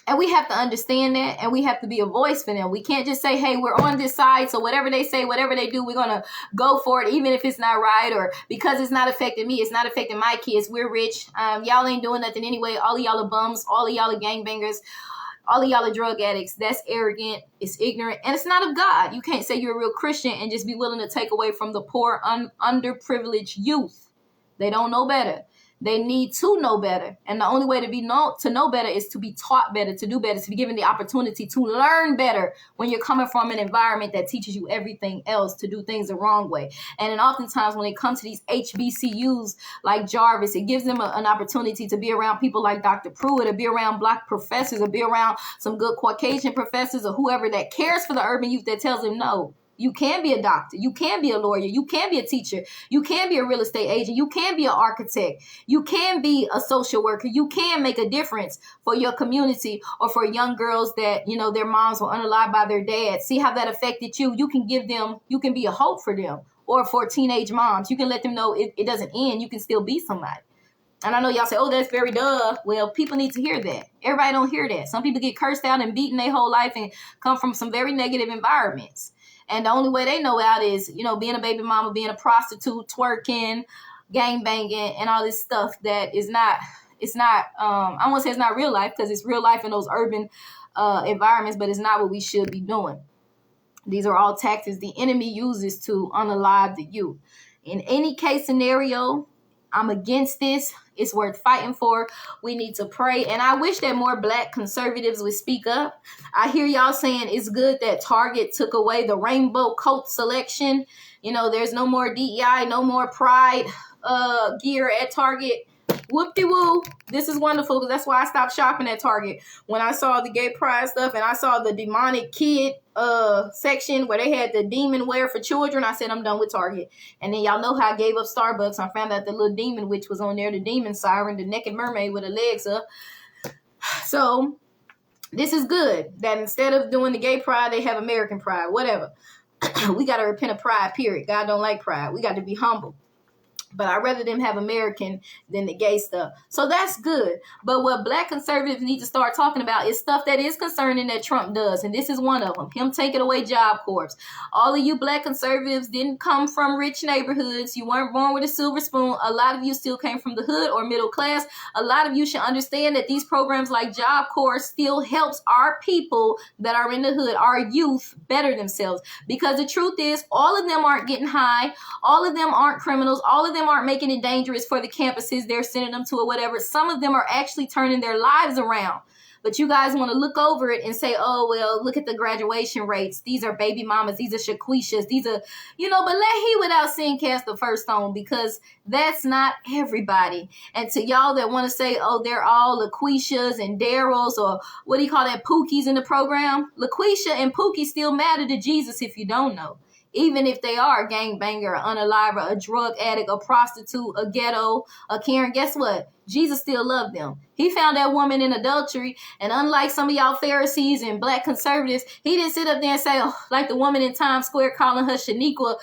And we have to understand that, and we have to be a voice for them. We can't just say, hey, we're on this side, so whatever they say, whatever they do, we're going to go for it, even if it's not right, or because it's not affecting me, it's not affecting my kids. We're rich. Y'all ain't doing nothing anyway. All of y'all are bums. All of y'all are gangbangers. All of y'all are drug addicts. That's arrogant. It's ignorant. And it's not of God. You can't say you're a real Christian and just be willing to take away from the poor, underprivileged youth. They don't know better. They need to know better. And the only way to know better is to be taught better, to do better, to be given the opportunity to learn better when you're coming from an environment that teaches you everything else, to do things the wrong way. And then oftentimes when they come to these HBCUs like Jarvis, it gives them an opportunity to be around people like Dr. Pruitt, or be around Black professors, or be around some good Caucasian professors, or whoever that cares for the urban youth, that tells them, no, you can be a doctor. You can be a lawyer. You can be a teacher. You can be a real estate agent. You can be an architect. You can be a social worker. You can make a difference for your community, or for young girls that, their moms were unalived by their dad. See how that affected you. You can be a hope for them. Or for teenage moms, you can let them know it doesn't end. You can still be somebody. And I know y'all say, oh, that's very duh. Well, people need to hear that. Everybody don't hear that. Some people get cursed out and beaten their whole life and come from some very negative environments. And the only way they know out is, being a baby mama, being a prostitute, twerking, gang banging, and all this stuff that is not, I don't want to say it's not real life, because it's real life in those urban environments, but it's not what we should be doing. These are all tactics the enemy uses to unalive the youth. In any case scenario, I'm against this. It's worth fighting for. We need to pray. And I wish that more Black conservatives would speak up. I hear y'all saying it's good that Target took away the rainbow coat selection. There's no more DEI, no more pride gear at Target. Whoop-de-woo. This is wonderful, because that's why I stopped shopping at Target. When I saw the gay pride stuff and I saw the demonic kid section where they had the demon wear for children, I said, I'm done with Target. And then y'all know how I gave up Starbucks. I found out the little demon witch was on there, the demon siren, the naked mermaid with her legs up. So this is good that instead of doing the gay pride, they have American pride, whatever. We got to repent of pride, period. God don't like pride. We got to be humble. But I'd rather them have American than the gay stuff. So that's good. But what Black conservatives need to start talking about is stuff that is concerning that Trump does. And this is one of them. Him taking away Job Corps. All of you Black conservatives didn't come from rich neighborhoods. You weren't born with a silver spoon. A lot of you still came from the hood or middle class. A lot of you should understand that these programs like Job Corps still helps our people that are in the hood, our youth, better themselves. Because the truth is, all of them aren't getting high. All of them aren't criminals. All of them them aren't making it dangerous for the campuses they're sending them to or whatever. Some of them are actually turning their lives around. But you guys want to look over it and say, oh, well, look at the graduation rates. These are baby mamas. These are Shaquishas. These are, but let he without sin cast the first stone, because that's not everybody. And to y'all that want to say, oh, they're all LaQuishas and Daryls, or what do you call that, Pookies in the program? LaQuisha and Pookie still matter to Jesus if you don't know. Even if they are a gangbanger, an unaliver, a drug addict, a prostitute, a ghetto, a Karen, guess what? Jesus still loved them. He found that woman in adultery, and unlike some of y'all Pharisees and black conservatives, he didn't sit up there and say, oh, like the woman in Times Square calling her Shaniqua,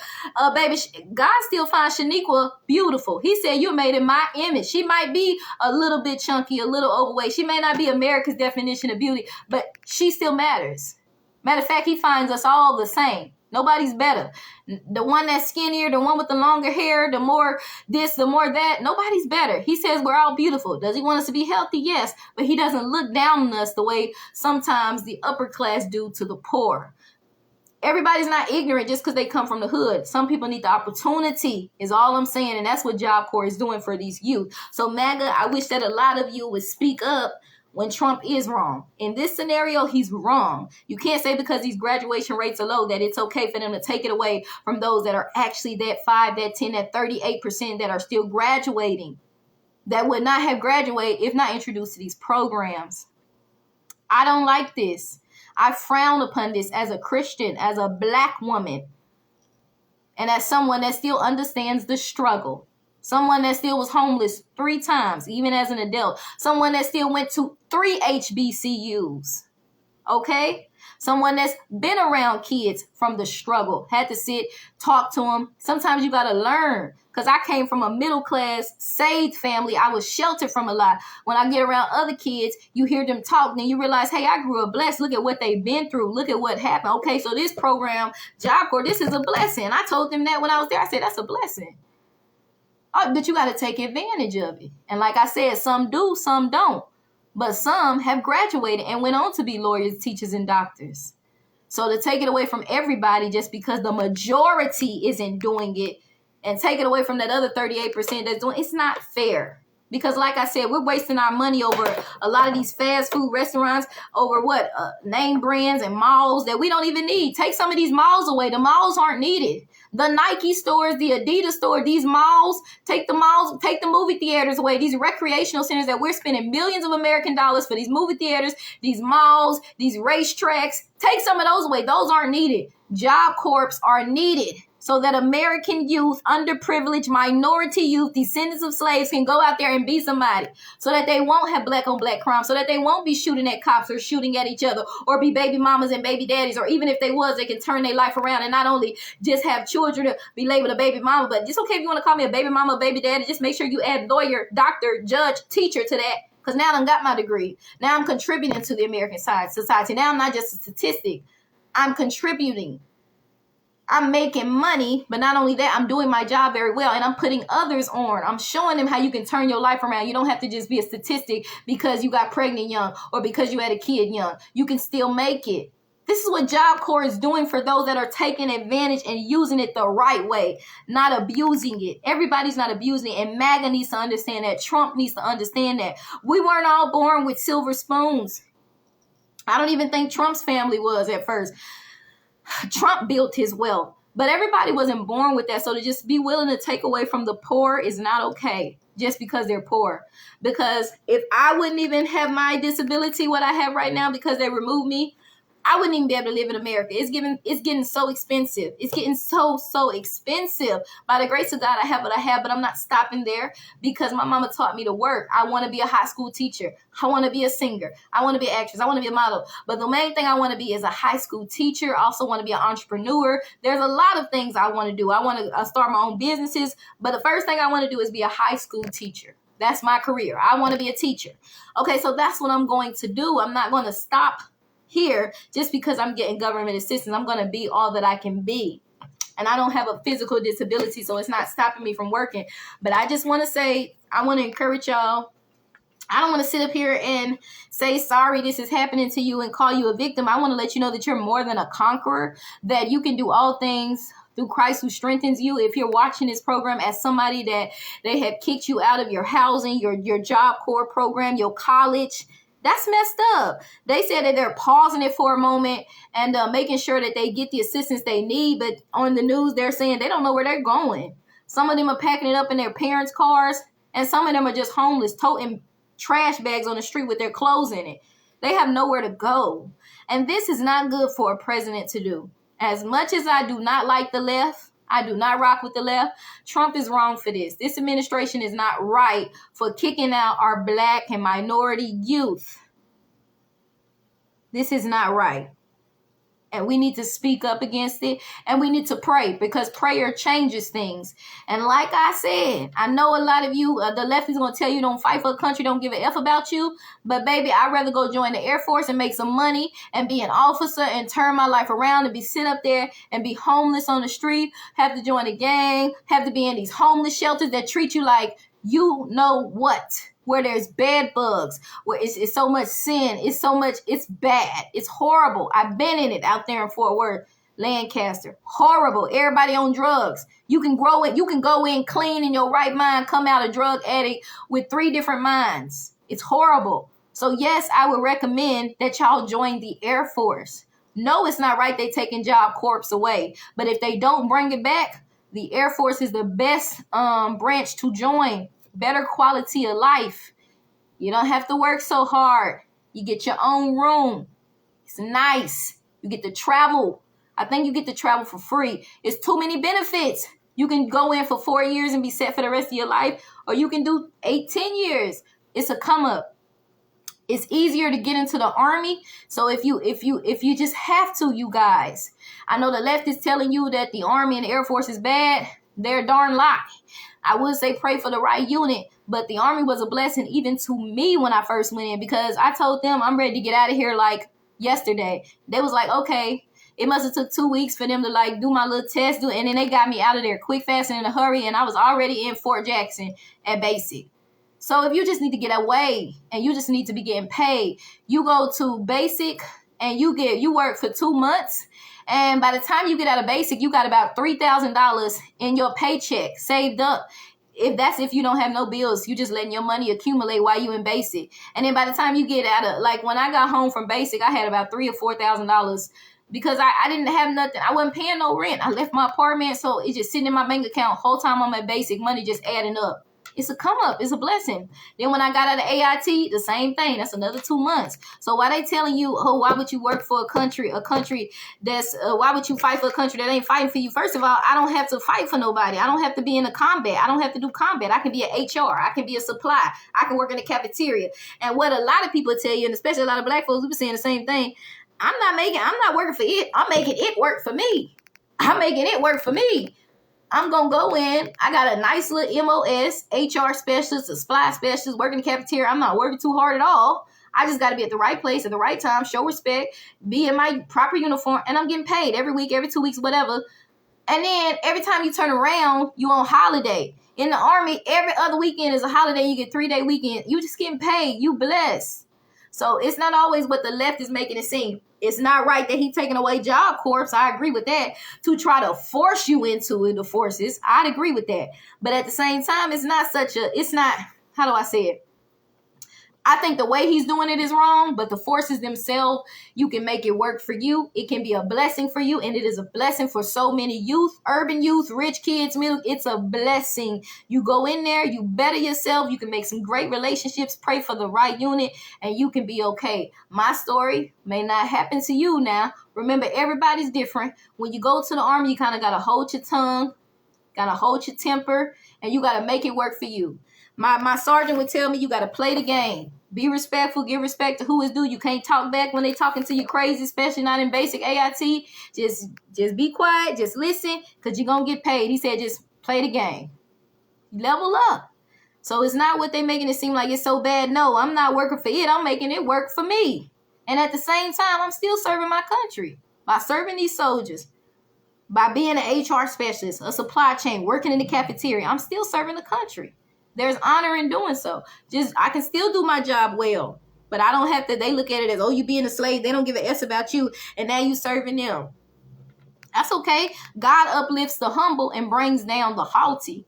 baby, God still finds Shaniqua beautiful. He said, you made in my image. She might be a little bit chunky, a little overweight. She may not be America's definition of beauty, but she still matters. Matter of fact, he finds us all the same. Nobody's better. The one that's skinnier, the one with the longer hair, the more this, the more that, nobody's better. He says we're all beautiful. Does he want us to be healthy? Yes, but he doesn't look down on us the way sometimes the upper class do to the poor. Everybody's not ignorant just because they come from the hood. Some people need the opportunity, is all I'm saying, and that's what Job Corps is doing for these youth. So MAGA, I wish that a lot of you would speak up when Trump is wrong. In this scenario, he's wrong. You can't say because these graduation rates are low that it's okay for them to take it away from those that are actually that 5, that 10, that 38% that are still graduating, that would not have graduated if not introduced to these programs. I don't like this. I frown upon this as a Christian, as a black woman, and as someone that still understands the struggle. Someone that still was homeless 3 times, even as an adult. Someone that still went to 3 HBCUs. Okay? Someone that's been around kids from the struggle. Had to sit, talk to them. Sometimes you got to learn. Because I came from a middle class, saved family. I was sheltered from a lot. When I get around other kids, you hear them talk. Then you realize, hey, I grew up blessed. Look at what they've been through. Look at what happened. Okay, so this program, Job Corps, this is a blessing. I told them that when I was there. I said, that's a blessing. Oh, but you got to take advantage of it. And like I said, some do, some don't. But some have graduated and went on to be lawyers, teachers, and doctors. So to take it away from everybody just because the majority isn't doing it and take it away from that other 38% that's doing it, it's not fair. Because like I said, we're wasting our money over a lot of these fast food restaurants, over name brands and malls that we don't even need. Take some of these malls away. The malls aren't needed. The Nike stores, the Adidas store, these malls, take the movie theaters away. These recreational centers that we're spending millions of American dollars for, these movie theaters, these malls, these racetracks, take some of those away. Those aren't needed. Job Corps are needed so that American youth, underprivileged minority youth, descendants of slaves can go out there and be somebody, so that they won't have black on black crime, so that they won't be shooting at cops or shooting at each other or be baby mamas and baby daddies, or even if they was, they can turn their life around and not only just have children to be labeled a baby mama, but it's okay if you want to call me a baby mama, baby daddy, just make sure you add lawyer, doctor, judge, teacher to that. Because now I got my degree. Now I'm contributing to the American society. Now I'm not just a statistic. I'm contributing. I'm making money, but not only that, I'm doing my job very well, and I'm putting others on. I'm showing them how you can turn your life around. You don't have to just be a statistic because you got pregnant young or because you had a kid young. You can still make it. This is what Job Corps is doing for those that are taking advantage and using it the right way, not abusing it. Everybody's not abusing it, and MAGA needs to understand that. Trump needs to understand that. We weren't all born with silver spoons. I don't even think Trump's family was at first. Trump built his wealth, but everybody wasn't born with that. So to just be willing to take away from the poor is not okay just because they're poor. Because if I wouldn't even have my disability, what I have right now, because they removed me, I wouldn't even be able to live in America. It's getting so expensive. It's getting so expensive. By the grace of God, I have what I have, but I'm not stopping there because my mama taught me to work. I want to be a high school teacher. I want to be a singer. I want to be an actress. I want to be a model. But the main thing I want to be is a high school teacher. I also want to be an entrepreneur. There's a lot of things I want to do. I want to start my own businesses. But the first thing I want to do is be a high school teacher. That's my career. I want to be a teacher. Okay, so that's what I'm going to do. I'm not going to stop here just because I'm getting government assistance. I'm going to be all that I can be. And I don't have a physical disability, so it's not stopping me from working. But I just want to say, I want to encourage y'all. I don't want to sit up here and say, sorry, this is happening to you and call you a victim. I want to let you know that you're more than a conqueror, that you can do all things through Christ who strengthens you. If you're watching this program as somebody that they have kicked you out of your housing, your Job Corps program, your college, that's messed up. They said that they're pausing it for a moment and making sure that they get the assistance they need. But on the news, they're saying they don't know where they're going. Some of them are packing it up in their parents' cars, and some of them are just homeless, toting trash bags on the street with their clothes in it. They have nowhere to go. And this is not good for a president to do. As much as I do not like the left, I do not rock with the left, Trump is wrong for this. This administration is not right for kicking out our Black and minority youth. This is not right. And we need to speak up against it. And we need to pray, because prayer changes things. And like I said, I know a lot of you, the left is going to tell you don't fight for a country, don't give a F about you. But baby, I'd rather go join the Air Force and make some money and be an officer and turn my life around and be sit up there and be homeless on the street, have to join a gang, have to be in these homeless shelters that treat you like you know what, where there's bed bugs, where it's so much sin, it's bad, it's horrible. I've been in it out there in Fort Worth, Lancaster. Horrible. Everybody on drugs. You can go in clean in your right mind, come out a drug addict with 3 different minds. It's horrible. So yes, I would recommend that y'all join the Air Force. No, it's not right they taking Job Corps away. But if they don't bring it back, the Air Force is the best branch to join. Better quality of life. You don't have to work so hard. You get your own room. It's nice. You get to travel. I think you get to travel for free. It's too many benefits. You can go in for 4 years and be set for the rest of your life, or you can do 8-10 years. It's a come up. It's easier to get into the Army. So if you just have to, you guys. I know the left is telling you that the Army and the Air Force is bad. They're darn lie. I would say pray for the right unit, but the Army was a blessing even to me when I first went in, because I told them I'm ready to get out of here like yesterday. They was like, okay. It must have took 2 weeks for them to like do my little test, and then they got me out of there quick, fast, and in a hurry, and I was already in Fort Jackson at basic. So if you just need to get away and you just need to be getting paid, you go to basic and you work for 2 months. And by the time you get out of basic, you got about $3,000 in your paycheck saved up. If you don't have no bills, you just letting your money accumulate while you in basic. And then by the time you get out of, like when I got home from basic, I had about $3,000 or $4,000 because I didn't have nothing. I wasn't paying no rent. I left my apartment, so it's just sitting in my bank account whole time on my basic money just adding up. It's a come up. It's a blessing. Then when I got out of AIT, the same thing. That's another 2 months. So why they telling you, oh, why would you work for a country that's, why would you fight for a country that ain't fighting for you? First of all, I don't have to fight for nobody. I don't have to be in a combat. I don't have to do combat. I can be an HR. I can be a supply. I can work in the cafeteria. And what a lot of people tell you, and especially a lot of black folks, we be saying the same thing. I'm not working for it. I'm making it work for me. I'm making it work for me. I'm going to go in. I got a nice little MOS, HR specialist, a supply specialist, working in the cafeteria. I'm not working too hard at all. I just got to be at the right place at the right time, show respect, be in my proper uniform, and I'm getting paid every week, every 2 weeks, whatever. And then every time you turn around, you on holiday. In the Army, every other weekend is a holiday. You get 3-day weekend. You just getting paid. You blessed. So it's not always what the left is making it seem. It's not right that he's taking away Job Corps. I agree with that. To try to force you into the forces, I'd agree with that. But at the same time, it's not, how do I say it? I think the way he's doing it is wrong, but the forces themselves, you can make it work for you. It can be a blessing for you, and it is a blessing for so many youth, urban youth, rich kids, it's a blessing. You go in there, you better yourself, you can make some great relationships, pray for the right unit, and you can be okay. My story may not happen to you now. Remember, everybody's different. When you go to the Army, you kind of got to hold your tongue, got to hold your temper, and you got to make it work for you. My sergeant would tell me you got to play the game. Be respectful. Give respect to who is due. You can't talk back when they talking to you crazy, especially not in basic AIT. Just be quiet. Just listen, because you're going to get paid. He said just play the game. Level up. So it's not what they making it seem like it's so bad. No, I'm not working for it. I'm making it work for me. And at the same time, I'm still serving my country by serving these soldiers. By being an HR specialist, a supply chain, working in the cafeteria, I'm still serving the country. There's honor in doing so. I can still do my job well, but I don't have to. They look at it as, oh, you being a slave. They don't give a S about you, and now you serving them. That's okay. God uplifts the humble and brings down the haughty.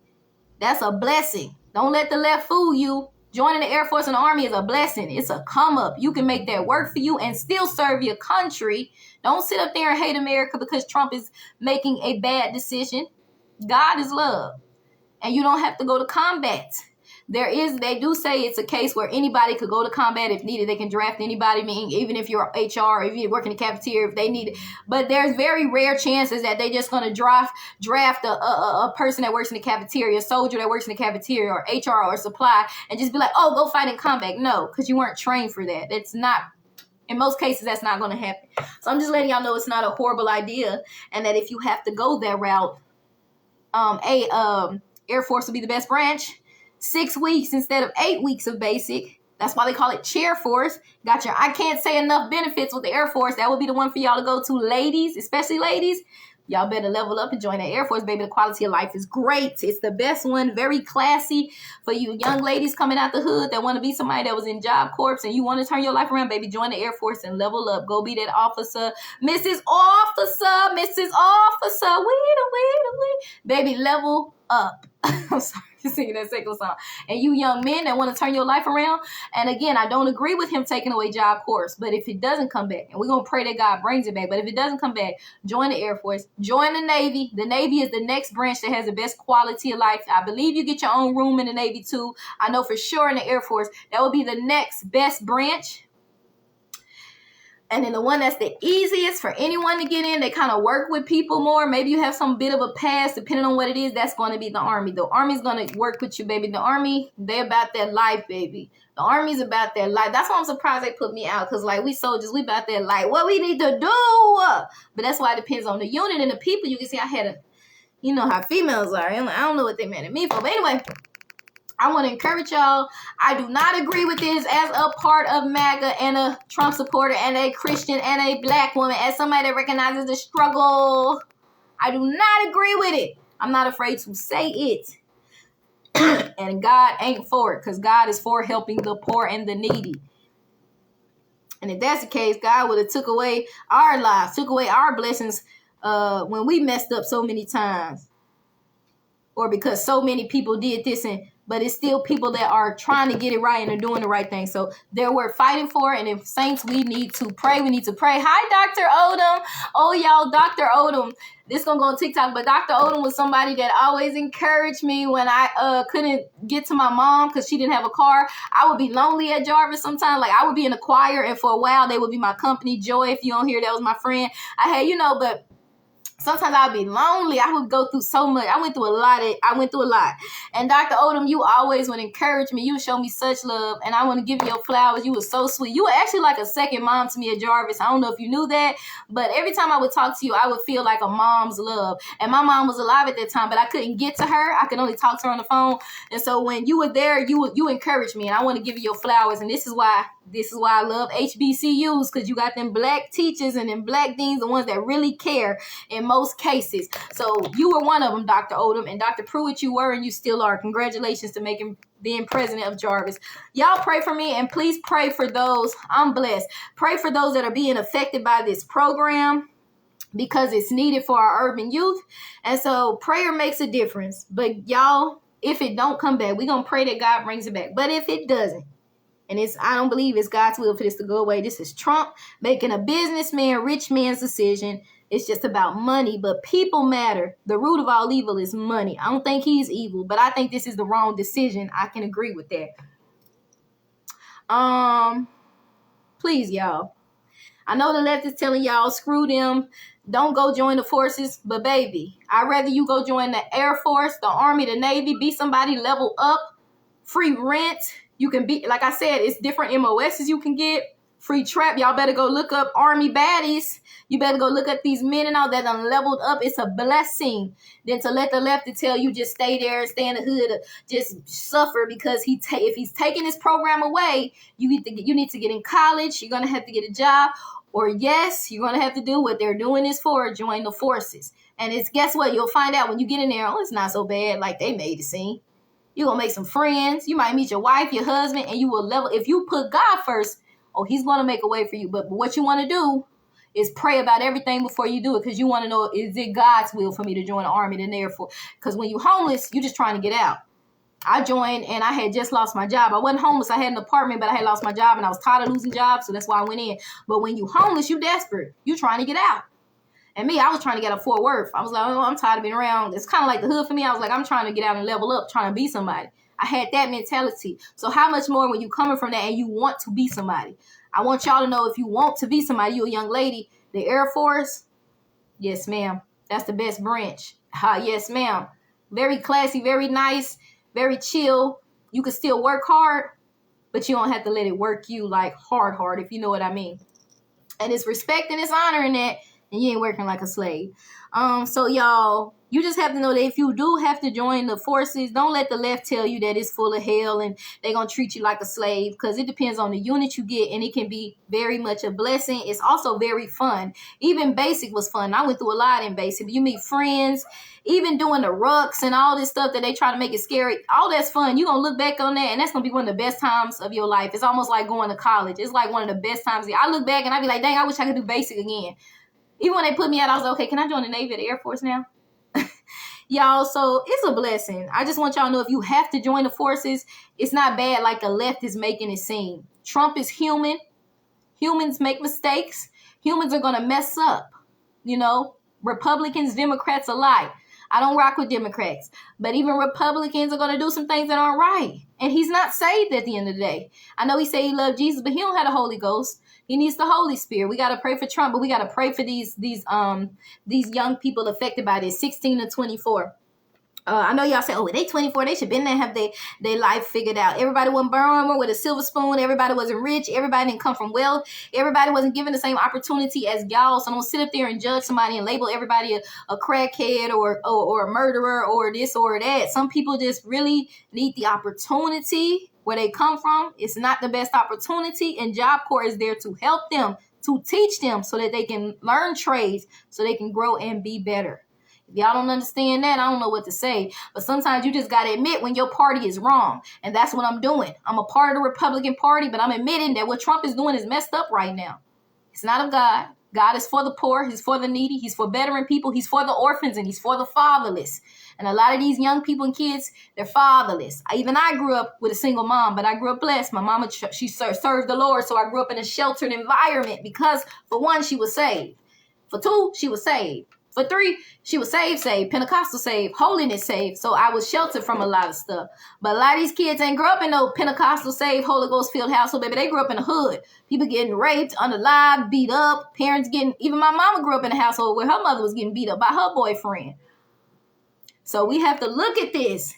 That's a blessing. Don't let the left fool you. Joining the Air Force and the Army is a blessing. It's a come up. You can make that work for you and still serve your country. Don't sit up there and hate America because Trump is making a bad decision. God is love. And you don't have to go to combat. They do say it's a case where anybody could go to combat if needed. They can draft anybody, meaning even if you're HR, if you work in the cafeteria, if they need it. But there's very rare chances that they're just going to draft a person that works in the cafeteria, a soldier that works in the cafeteria, or HR or supply, and just be like, oh, go fight in combat. No, because you weren't trained for that. It's not. In most cases, that's not going to happen. So I'm just letting y'all know it's not a horrible idea, and that if you have to go that route, Air Force will be the best branch. 6 weeks instead of 8 weeks of basic. That's why they call it Chair Force. Got your I can't say enough benefits with the Air Force. That would be the one for y'all to go to, ladies, especially ladies. Y'all better level up and join the Air Force, baby. The quality of life is great. It's the best one. Very classy for you young ladies coming out the hood that want to be somebody that was in Job Corps and you want to turn your life around, baby. Join the Air Force and level up. Go be that officer. Mrs. Officer. Mrs. Officer. Wait. Baby, level up. I'm sorry. Singing that second song. And you young men that want to turn your life around. And again, I don't agree with him taking away Job Corps. But if it doesn't come back, and we're going to pray that God brings it back. But if it doesn't come back, join the Air Force. Join the Navy. The Navy is the next branch that has the best quality of life. I believe you get your own room in the Navy too. I know for sure in the Air Force, that will be the next best branch. And then the one that's the easiest for anyone to get in, they kind of work with people more. Maybe you have some bit of a past, depending on what it is, that's going to be the Army. The Army's going to work with you, baby. The Army, they're about that life, baby. The Army's about that life. That's why I'm surprised they put me out, because, like, we soldiers, we about that life. What we need to do. But that's why it depends on the unit and the people. You can see I had a, you know how females are. I don't know what they mad at me for. But anyway, I want to encourage y'all. I do not agree with this as a part of MAGA and a Trump supporter and a Christian and a black woman, as somebody that recognizes the struggle. I do not agree with it. I'm not afraid to say it. And God ain't for it, because God is for helping the poor and the needy. And if that's the case, God would have took away our lives, took away our blessings when we messed up so many times. Or because so many people did this, but it's still people that are trying to get it right and are doing the right thing. So they're worth fighting for. And if saints, we need to pray. We need to pray. Hi, Dr. Odom. Oh, y'all, Dr. Odom. This going to go on TikTok, but Dr. Odom was somebody that always encouraged me when I couldn't get to my mom because she didn't have a car. I would be lonely at Jarvis sometimes. Like, I would be in a choir, and for a while, they would be my company. Joy, if you don't hear, that was my friend. I had, but sometimes I'd be lonely. I would go through so much. I went through a lot. And Dr. Odom, you always would encourage me. You would show me such love. And I want to give you your flowers. You were so sweet. You were actually like a second mom to me at Jarvis. I don't know if you knew that. But every time I would talk to you, I would feel like a mom's love. And my mom was alive at that time, but I couldn't get to her. I could only talk to her on the phone. And so when you were there, you encouraged me. And I want to give you your flowers. And this is why I love HBCUs, because you got them black teachers and them black deans, the ones that really care in most cases. So you were one of them, Dr. Odom, and Dr. Pruitt you were, and you still are. Congratulations to being president of Jarvis. Y'all pray for me, and please pray for those. I'm blessed. Pray for those that are being affected by this program, because it's needed for our urban youth. And so prayer makes a difference. But y'all, if it don't come back, we're going to pray that God brings it back. But if it doesn't, and I don't believe it's God's will for this to go away. This is Trump making a businessman, rich man's decision. It's just about money, but people matter. The root of all evil is money. I don't think he's evil, but I think this is the wrong decision. I can agree with that. Please, y'all. I know the left is telling y'all, screw them. Don't go join the forces. But baby, I'd rather you go join the Air Force, the Army, the Navy, be somebody level up, free rent. You can be, like I said, it's different MOSs you can get. Free trap. Y'all better go look up Army baddies. You better go look at these men and all that done leveled up. It's a blessing. Then to let the left to tell you just stay there and stay in the hood, just suffer because if he's taking his program away, you need to get in college. You're gonna have to get a job, or yes, you're gonna have to do what they're doing this for. Join the forces. And guess what? You'll find out when you get in there. Oh, it's not so bad like they made it seem. You're gonna make some friends. You might meet your wife, your husband, and you will level. If you put God first, oh, he's going to make a way for you. But what you want to do is pray about everything before you do it, because you want to know, is it God's will for me to join the army, the Air Force? Because when you're homeless, you're just trying to get out. I joined and I had just lost my job. I wasn't homeless. I had an apartment, but I had lost my job and I was tired of losing jobs. So that's why I went in. But when you homeless, you desperate. You trying to get out. And me, I was trying to get out of Fort Worth. I was like, oh, I'm tired of being around. It's kind of like the hood for me. I was like, I'm trying to get out and level up, trying to be somebody. I had that mentality. So how much more when you coming from that and you want to be somebody? I want y'all to know, if you want to be somebody, you a young lady, the Air Force, yes, ma'am. That's the best branch. Yes, ma'am. Very classy, very nice, very chill. You can still work hard, but you don't have to let it work you like hard, if you know what I mean. And it's respect and it's honor in that, and you ain't working like a slave. So y'all, you just have to know that if you do have to join the forces, don't let the left tell you that it's full of hell and they're going to treat you like a slave, because it depends on the unit you get, and it can be very much a blessing. It's also very fun. Even basic was fun. I went through a lot in basic. You meet friends, even doing the rucks and all this stuff that they try to make it scary. All that's fun. You're going to look back on that, and that's going to be one of the best times of your life. It's almost like going to college. It's like one of the best times. I look back and I be like, dang, I wish I could do basic again. Even when they put me out, I was like, okay, can I join the Navy or the Air Force now? Y'all, so it's a blessing. I just want y'all to know, if you have to join the forces, it's not bad like the left is making it seem. Trump is human. Humans make mistakes. Humans are going to mess up. You know, Republicans, Democrats alike. I don't rock with Democrats, but even Republicans are going to do some things that aren't right. And he's not saved at the end of the day. I know he said he loved Jesus, but he don't have the Holy Ghost. He needs the Holy Spirit. We got to pray for Trump, but we got to pray for these young people affected by this, 16 to 24. I know y'all say, oh, they 24, they should been there, have their life figured out. Everybody wasn't born with a silver spoon. Everybody wasn't rich. Everybody didn't come from wealth. Everybody wasn't given the same opportunity as y'all. So don't sit up there and judge somebody and label everybody a crackhead or a murderer or this or that. Some people just really need the opportunity where they come from. It's not the best opportunity, and Job Corps is there to help them, to teach them so that they can learn trades, so they can grow and be better. If y'all don't understand that, I don't know what to say. But sometimes you just got to admit when your party is wrong. And that's what I'm doing. I'm a part of the Republican Party, but I'm admitting that what Trump is doing is messed up right now. It's not of God. God is for the poor. He's for the needy. He's for veteran people. He's for the orphans, and he's for the fatherless. And a lot of these young people and kids, they're fatherless. Even I grew up with a single mom, but I grew up blessed. My mama, she served the Lord, so I grew up in a sheltered environment because, for one, she was saved. For two, she was saved. For three, she was saved, Pentecostal saved, holiness saved. So I was sheltered from a lot of stuff. But a lot of these kids ain't grew up in no Pentecostal saved, Holy Ghost filled household, baby. They grew up in the hood. People getting raped, unalive, beat up, parents getting, even my mama grew up in a household where her mother was getting beat up by her boyfriend. So we have to look at this.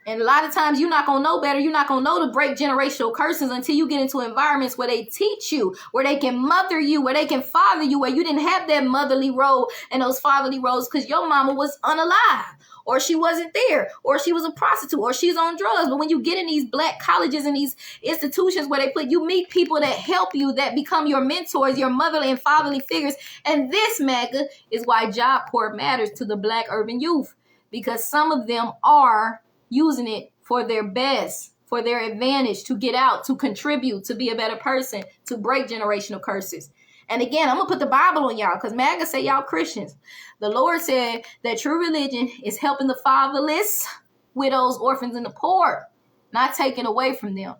And a lot of times you're not going to know better. You're not going to know to break generational curses until you get into environments where they teach you, where they can mother you, where they can father you, where you didn't have that motherly role and those fatherly roles because your mama was unalive, or she wasn't there, or she was a prostitute, or she's on drugs. But when you get in these black colleges and these institutions where you meet people that help you, that become your mentors, your motherly and fatherly figures. And this, MAGA, is why Job Corps matters to the black urban youth, because some of them are using it for their best, for their advantage, to get out, to contribute, to be a better person, to break generational curses. And again, I'm going to put the Bible on y'all because MAGA say y'all Christians. The Lord said that true religion is helping the fatherless, widows, orphans, and the poor, not taking away from them.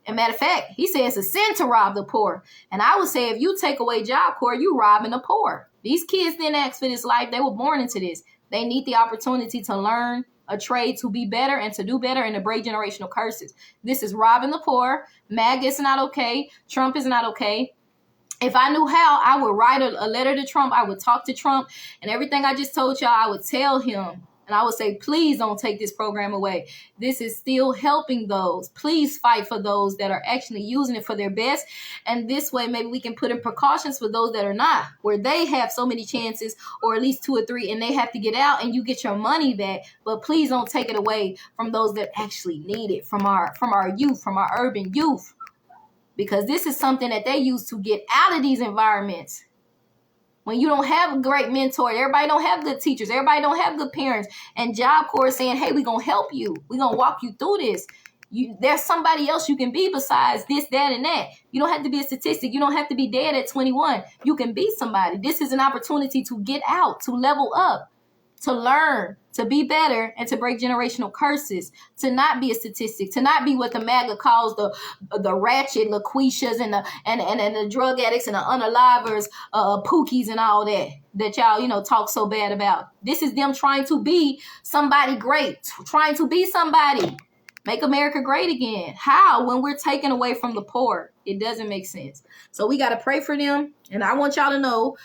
And matter of fact, he says it's a sin to rob the poor. And I would say if you take away Job Corps, you robbing the poor. These kids didn't ask for this life. They were born into this. They need the opportunity to learn a trade, to be better and to do better and to break generational curses. This is robbing the poor. MAGA is not okay. Trump is not okay. If I knew how, I would write a letter to Trump. I would talk to Trump, and everything I just told y'all, I would tell him. And I would say, please don't take this program away. This is still helping those. Please fight for those that are actually using it for their best. And this way, maybe we can put in precautions for those that are not, where they have so many chances, or at least 2 or 3, and they have to get out and you get your money back. But please don't take it away from those that actually need it, from our youth, from our urban youth. Because this is something that they use to get out of these environments. When you don't have a great mentor, everybody don't have good teachers, everybody don't have good parents, and Job Corps is saying, hey, we're going to help you. We're going to walk you through this. There's somebody else you can be besides this, that, and that. You don't have to be a statistic. You don't have to be dead at 21. You can be somebody. This is an opportunity to get out, to level up, to learn, to be better, and to break generational curses, to not be a statistic, to not be what the MAGA calls the ratchet LaQuishas and the drug addicts and the unalivers, Pookies and all that y'all, talk so bad about. This is them trying to be somebody great, trying to be somebody. Make America great again. How? When we're taken away from the poor. It doesn't make sense. So we got to pray for them. And I want y'all to know,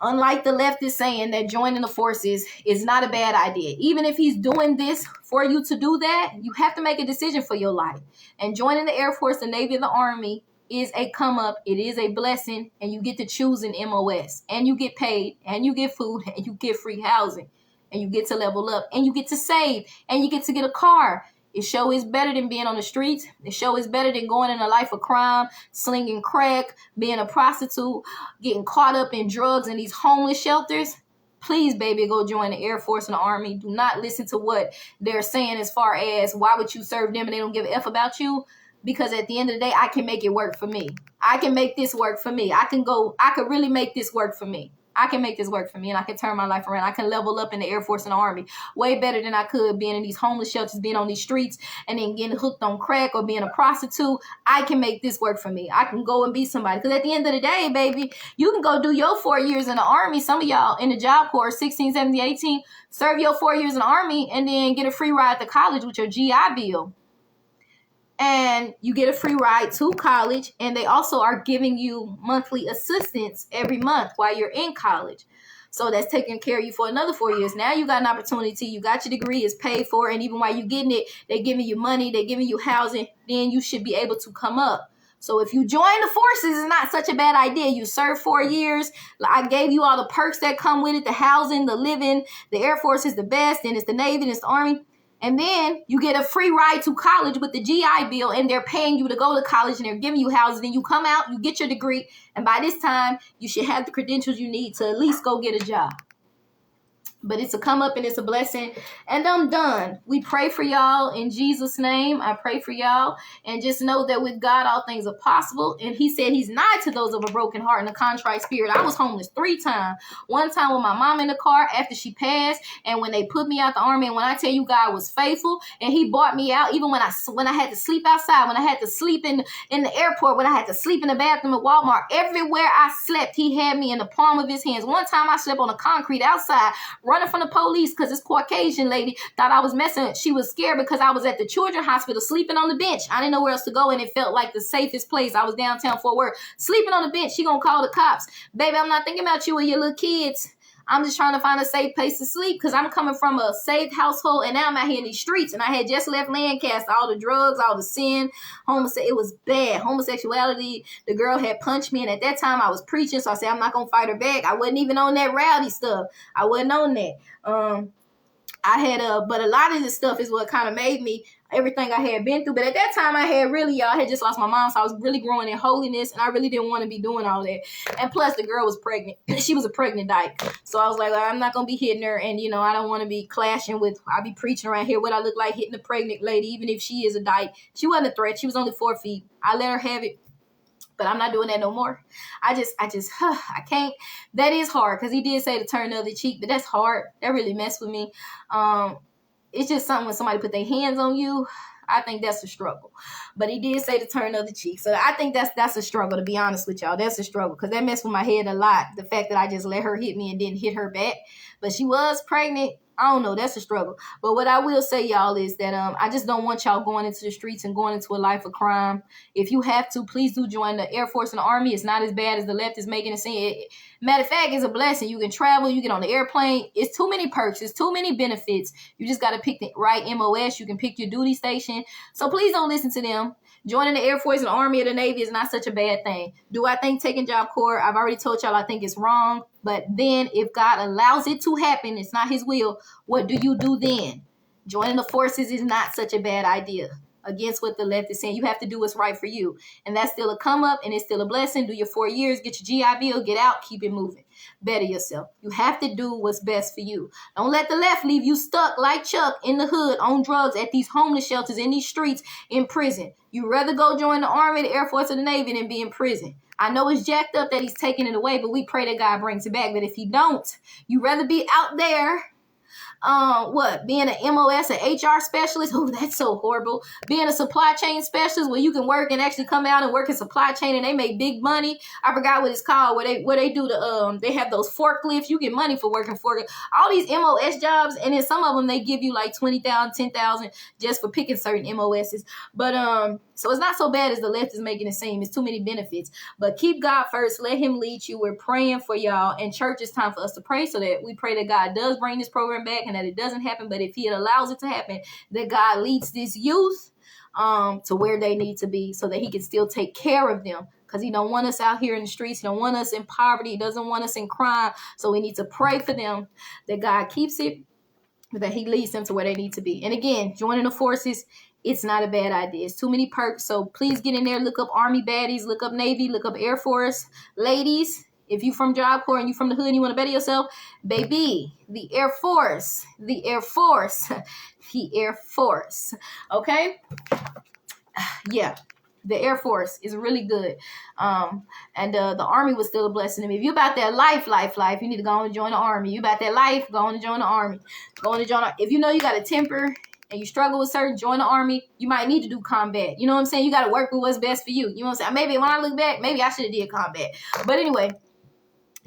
unlike the left is saying that joining the forces is not a bad idea. Even if he's doing this for you to do that, you have to make a decision for your life. And joining the Air Force, the Navy, and the Army is a come up. It is a blessing. And you get to choose an MOS. And you get paid. And you get food. And you get free housing. And you get to level up. And you get to save. And you get to get a car. It sure is better than being on the streets. It sure is better than going in a life of crime, slinging crack, being a prostitute, getting caught up in drugs in these homeless shelters. Please, baby, go join the Air Force and the Army. Do not listen to what they're saying as far as why would you serve them and they don't give a F about you. Because at the end of the day, I can make it work for me. I can make this work for me. I could really make this work for me. I can make this work for me, and I can turn my life around. I can level up in the Air Force and the Army way better than I could being in these homeless shelters, being on these streets, and then getting hooked on crack or being a prostitute. I can make this work for me. I can go and be somebody. Because at the end of the day, baby, you can go do your 4 years in the Army. Some of y'all in the Job Corps, 16, 17, 18, serve your 4 years in the Army, and then get a free ride to college with your GI Bill. And you get a free ride to college, and they also are giving you monthly assistance every month while you're in college. So that's taking care of you for another 4 years. Now you got an opportunity. You got your degree, it's paid for, and even while you're getting it, they're giving you money, they're giving you housing. Then you should be able to come up. So if you join the forces, it's not such a bad idea. You serve 4 years. I gave you all the perks that come with it, the housing, the living. The Air Force is the best, and it's the Navy, and it's the Army. And then you get a free ride to college with the GI Bill, and they're paying you to go to college, and they're giving you housing. Then you come out, you get your degree, and by this time, you should have the credentials you need to at least go get a job. But it's a come up and it's a blessing. And I'm done. We pray for y'all in Jesus' name. I pray for y'all. And just know that with God, all things are possible. And he said he's nigh to those of a broken heart and a contrite spirit. I was homeless 3 times. One time with my mom in the car after she passed. And when they put me out the Army. And when I tell you God was faithful. And he bought me out even when I had to sleep outside. When I had to sleep in the airport. When I had to sleep in the bathroom at Walmart. Everywhere I slept, he had me in the palm of his hands. One time I slept on the concrete outside, running from the police because this Caucasian lady thought I was messing. She was scared because I was at the children's hospital sleeping on the bench. I didn't know where else to go, and it felt like the safest place. I was downtown Fort Worth, sleeping on the bench. She gonna call the cops. Baby, I'm not thinking about you and your little kids. I'm just trying to find a safe place to sleep because I'm coming from a saved household, and now I'm out here in these streets, and I had just left Lancaster. All the drugs, all the sin, it was bad. Homosexuality, the girl had punched me, and at that time I was preaching, so I said I'm not going to fight her back. I wasn't even on that rowdy stuff. I wasn't on that. But a lot of this stuff is what kind of made me everything I had been through. But at that time, I had just lost my mom, so I was really growing in holiness, and I really didn't want to be doing all that. And plus, the girl was pregnant. She was a pregnant dyke. So I was like, I'm not going to be hitting her, and, I don't want to be clashing with, I'll be preaching around here what I look like hitting a pregnant lady, even if she is a dyke. She wasn't a threat. She was only 4 feet. I let her have it. But I'm not doing that no more. I can't. That is hard because he did say to turn the other cheek, but that's hard. That really messed with me. It's just something when somebody put their hands on you. I think that's a struggle. But he did say to turn the other cheek. So I think that's a struggle, to be honest with y'all. That's a struggle because that messed with my head a lot. The fact that I just let her hit me and didn't hit her back. But she was pregnant. I don't know. That's a struggle. But what I will say, y'all, is that I just don't want y'all going into the streets and going into a life of crime. If you have to, please do join the Air Force and the Army. It's not as bad as the left is making it seem. Matter of fact, it's a blessing. You can travel. You get on the airplane. It's too many perks. It's too many benefits. You just got to pick the right MOS. You can pick your duty station. So please don't listen to them. Joining the Air Force and the Army or the Navy is not such a bad thing. Do I think taking Job Corps? I've already told y'all I think it's wrong. But then if God allows it to happen, it's not his will. What do you do then? Joining the forces is not such a bad idea. against what the left is saying. You have to do what's right for you. And that's still a come up, and it's still a blessing. Do your 4 years, get your GI Bill, get out, keep it moving. Better yourself. You have to do what's best for you. Don't let the left leave you stuck like Chuck in the hood on drugs at these homeless shelters, in these streets, in prison. You'd rather go join the Army, the Air Force, or the Navy than be in prison. I know it's jacked up that he's taking it away, but we pray that God brings it back. But if he don't, you'd rather be out there being an MOS, an HR specialist. Oh, that's so horrible. Being a supply chain specialist where you can work and actually come out and work in supply chain and they make big money. I forgot what it's called, where they do they have those forklifts. You get money for working for all these MOS jobs, and then some of them they give you like 20,000, 10,000 just for picking certain MOSs. But so it's not so bad as the left is making it seem. It's too many benefits. But keep God first. Let him lead you. We're praying for y'all. And church, it's time for us to pray, so that we pray that God does bring this program back and that it doesn't happen. But if he allows it to happen, that God leads this youth to where they need to be, so that he can still take care of them. Because he don't want us out here in the streets. He don't want us in poverty. He doesn't want us in crime. So we need to pray for them, that God keeps it, that he leads them to where they need to be. And again, joining the forces, it's not a bad idea. It's too many perks. So please get in there. Look up Army baddies. Look up Navy. Look up Air Force. Ladies, if you from Job Corps and you from the hood and you want to better yourself, baby, the Air Force. The Air Force. The Air Force. Okay? Yeah. The Air Force is really good. And the Army was still a blessing to me. If you about that life, you need to go on and join the Army. You about that life, go on and join the Army. Go on and join. If you know you got a temper and you struggle with certain, join the Army. You might need to do combat. You know what I'm saying? You got to work with what's best for you. You know what I'm saying? Maybe when I look back, maybe I should have did combat. But anyway,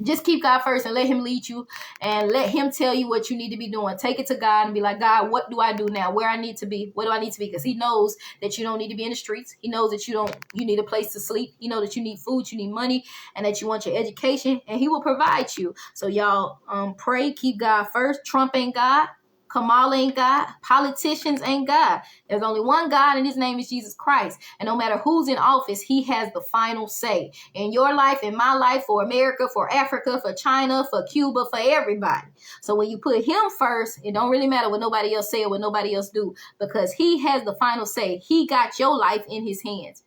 just keep God first and let him lead you, and let him tell you what you need to be doing. Take it to God and be like, God, what do I do now? Where I need to be? What do I need to be? Because he knows that you don't need to be in the streets. He knows that you need a place to sleep. You know that you need food, you need money, and that you want your education, and he will provide you. So y'all pray, keep God first. Trump ain't God. Kamala ain't God. Politicians ain't God. There's only one God, and his name is Jesus Christ. And no matter who's in office, he has the final say in your life, in my life, for America, for Africa, for China, for Cuba, for everybody. So when you put him first, it don't really matter what nobody else say or what nobody else do, because he has the final say. He got your life in his hands.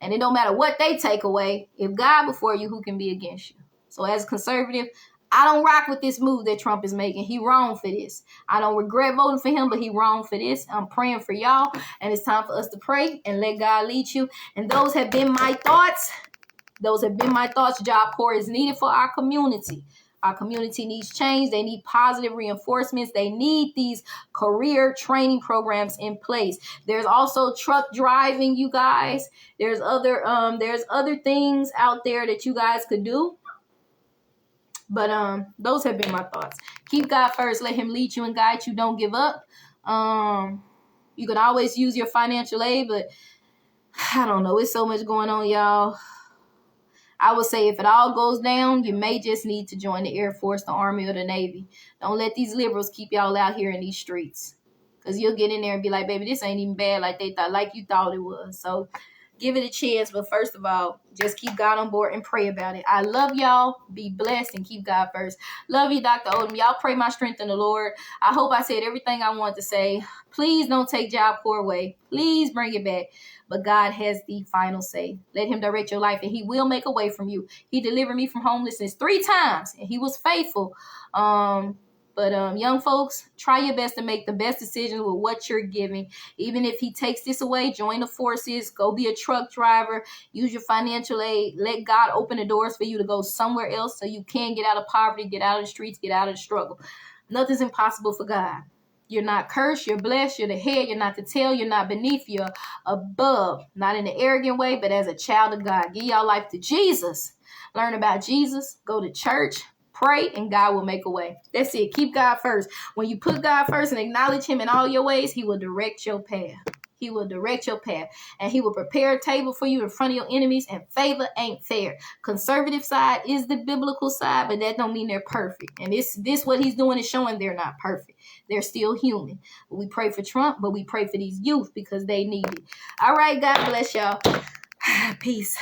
And it don't matter what they take away. If God before you, who can be against you? So as a conservative, I don't rock with this move that Trump is making. He wrong for this. I don't regret voting for him, but he wrong for this. I'm praying for y'all, and it's time for us to pray and let God lead you. And those have been my thoughts. Those have been my thoughts. Job Corps is needed for our community. Our community needs change. They need positive reinforcements. They need these career training programs in place. There's also truck driving, you guys. There's other things out there that you guys could do. But those have been my thoughts. Keep God first. Let him lead you and guide you. Don't give up. You can always use your financial aid, but I don't know. It's so much going on, y'all. I would say if it all goes down, you may just need to join the Air Force, the Army, or the Navy. Don't let these liberals keep y'all out here in these streets, because you'll get in there and be like, baby, this ain't even bad like you thought it was. So give it a chance. But first of all, just keep God on board and pray about it. I love y'all. Be blessed and keep God first. Love you, Dr. Odom. Y'all pray my strength in the Lord. I hope I said everything I wanted to say. Please don't take Job Corps away. Please bring it back. But God has the final say. Let him direct your life, and he will make a way from you. He delivered me from homelessness 3 times, and he was faithful. But young folks, try your best to make the best decisions with what you're giving. Even if he takes this away, join the forces, go be a truck driver, use your financial aid. Let God open the doors for you to go somewhere else so you can get out of poverty, get out of the streets, get out of the struggle. Nothing's impossible for God. You're not cursed, you're blessed, you're the head, you're not the tail, you're not beneath, you're above. Not in an arrogant way, but as a child of God. Give your life to Jesus. Learn about Jesus. Go to church. Pray, and God will make a way. That's it. Keep God first. When you put God first and acknowledge him in all your ways, he will direct your path. He will direct your path, and he will prepare a table for you in front of your enemies, and favor ain't fair. Conservative side is the biblical side, but that don't mean they're perfect. And this what he's doing is showing they're not perfect. They're still human. We pray for Trump, but we pray for these youth because they need it. All right, God bless y'all. Peace.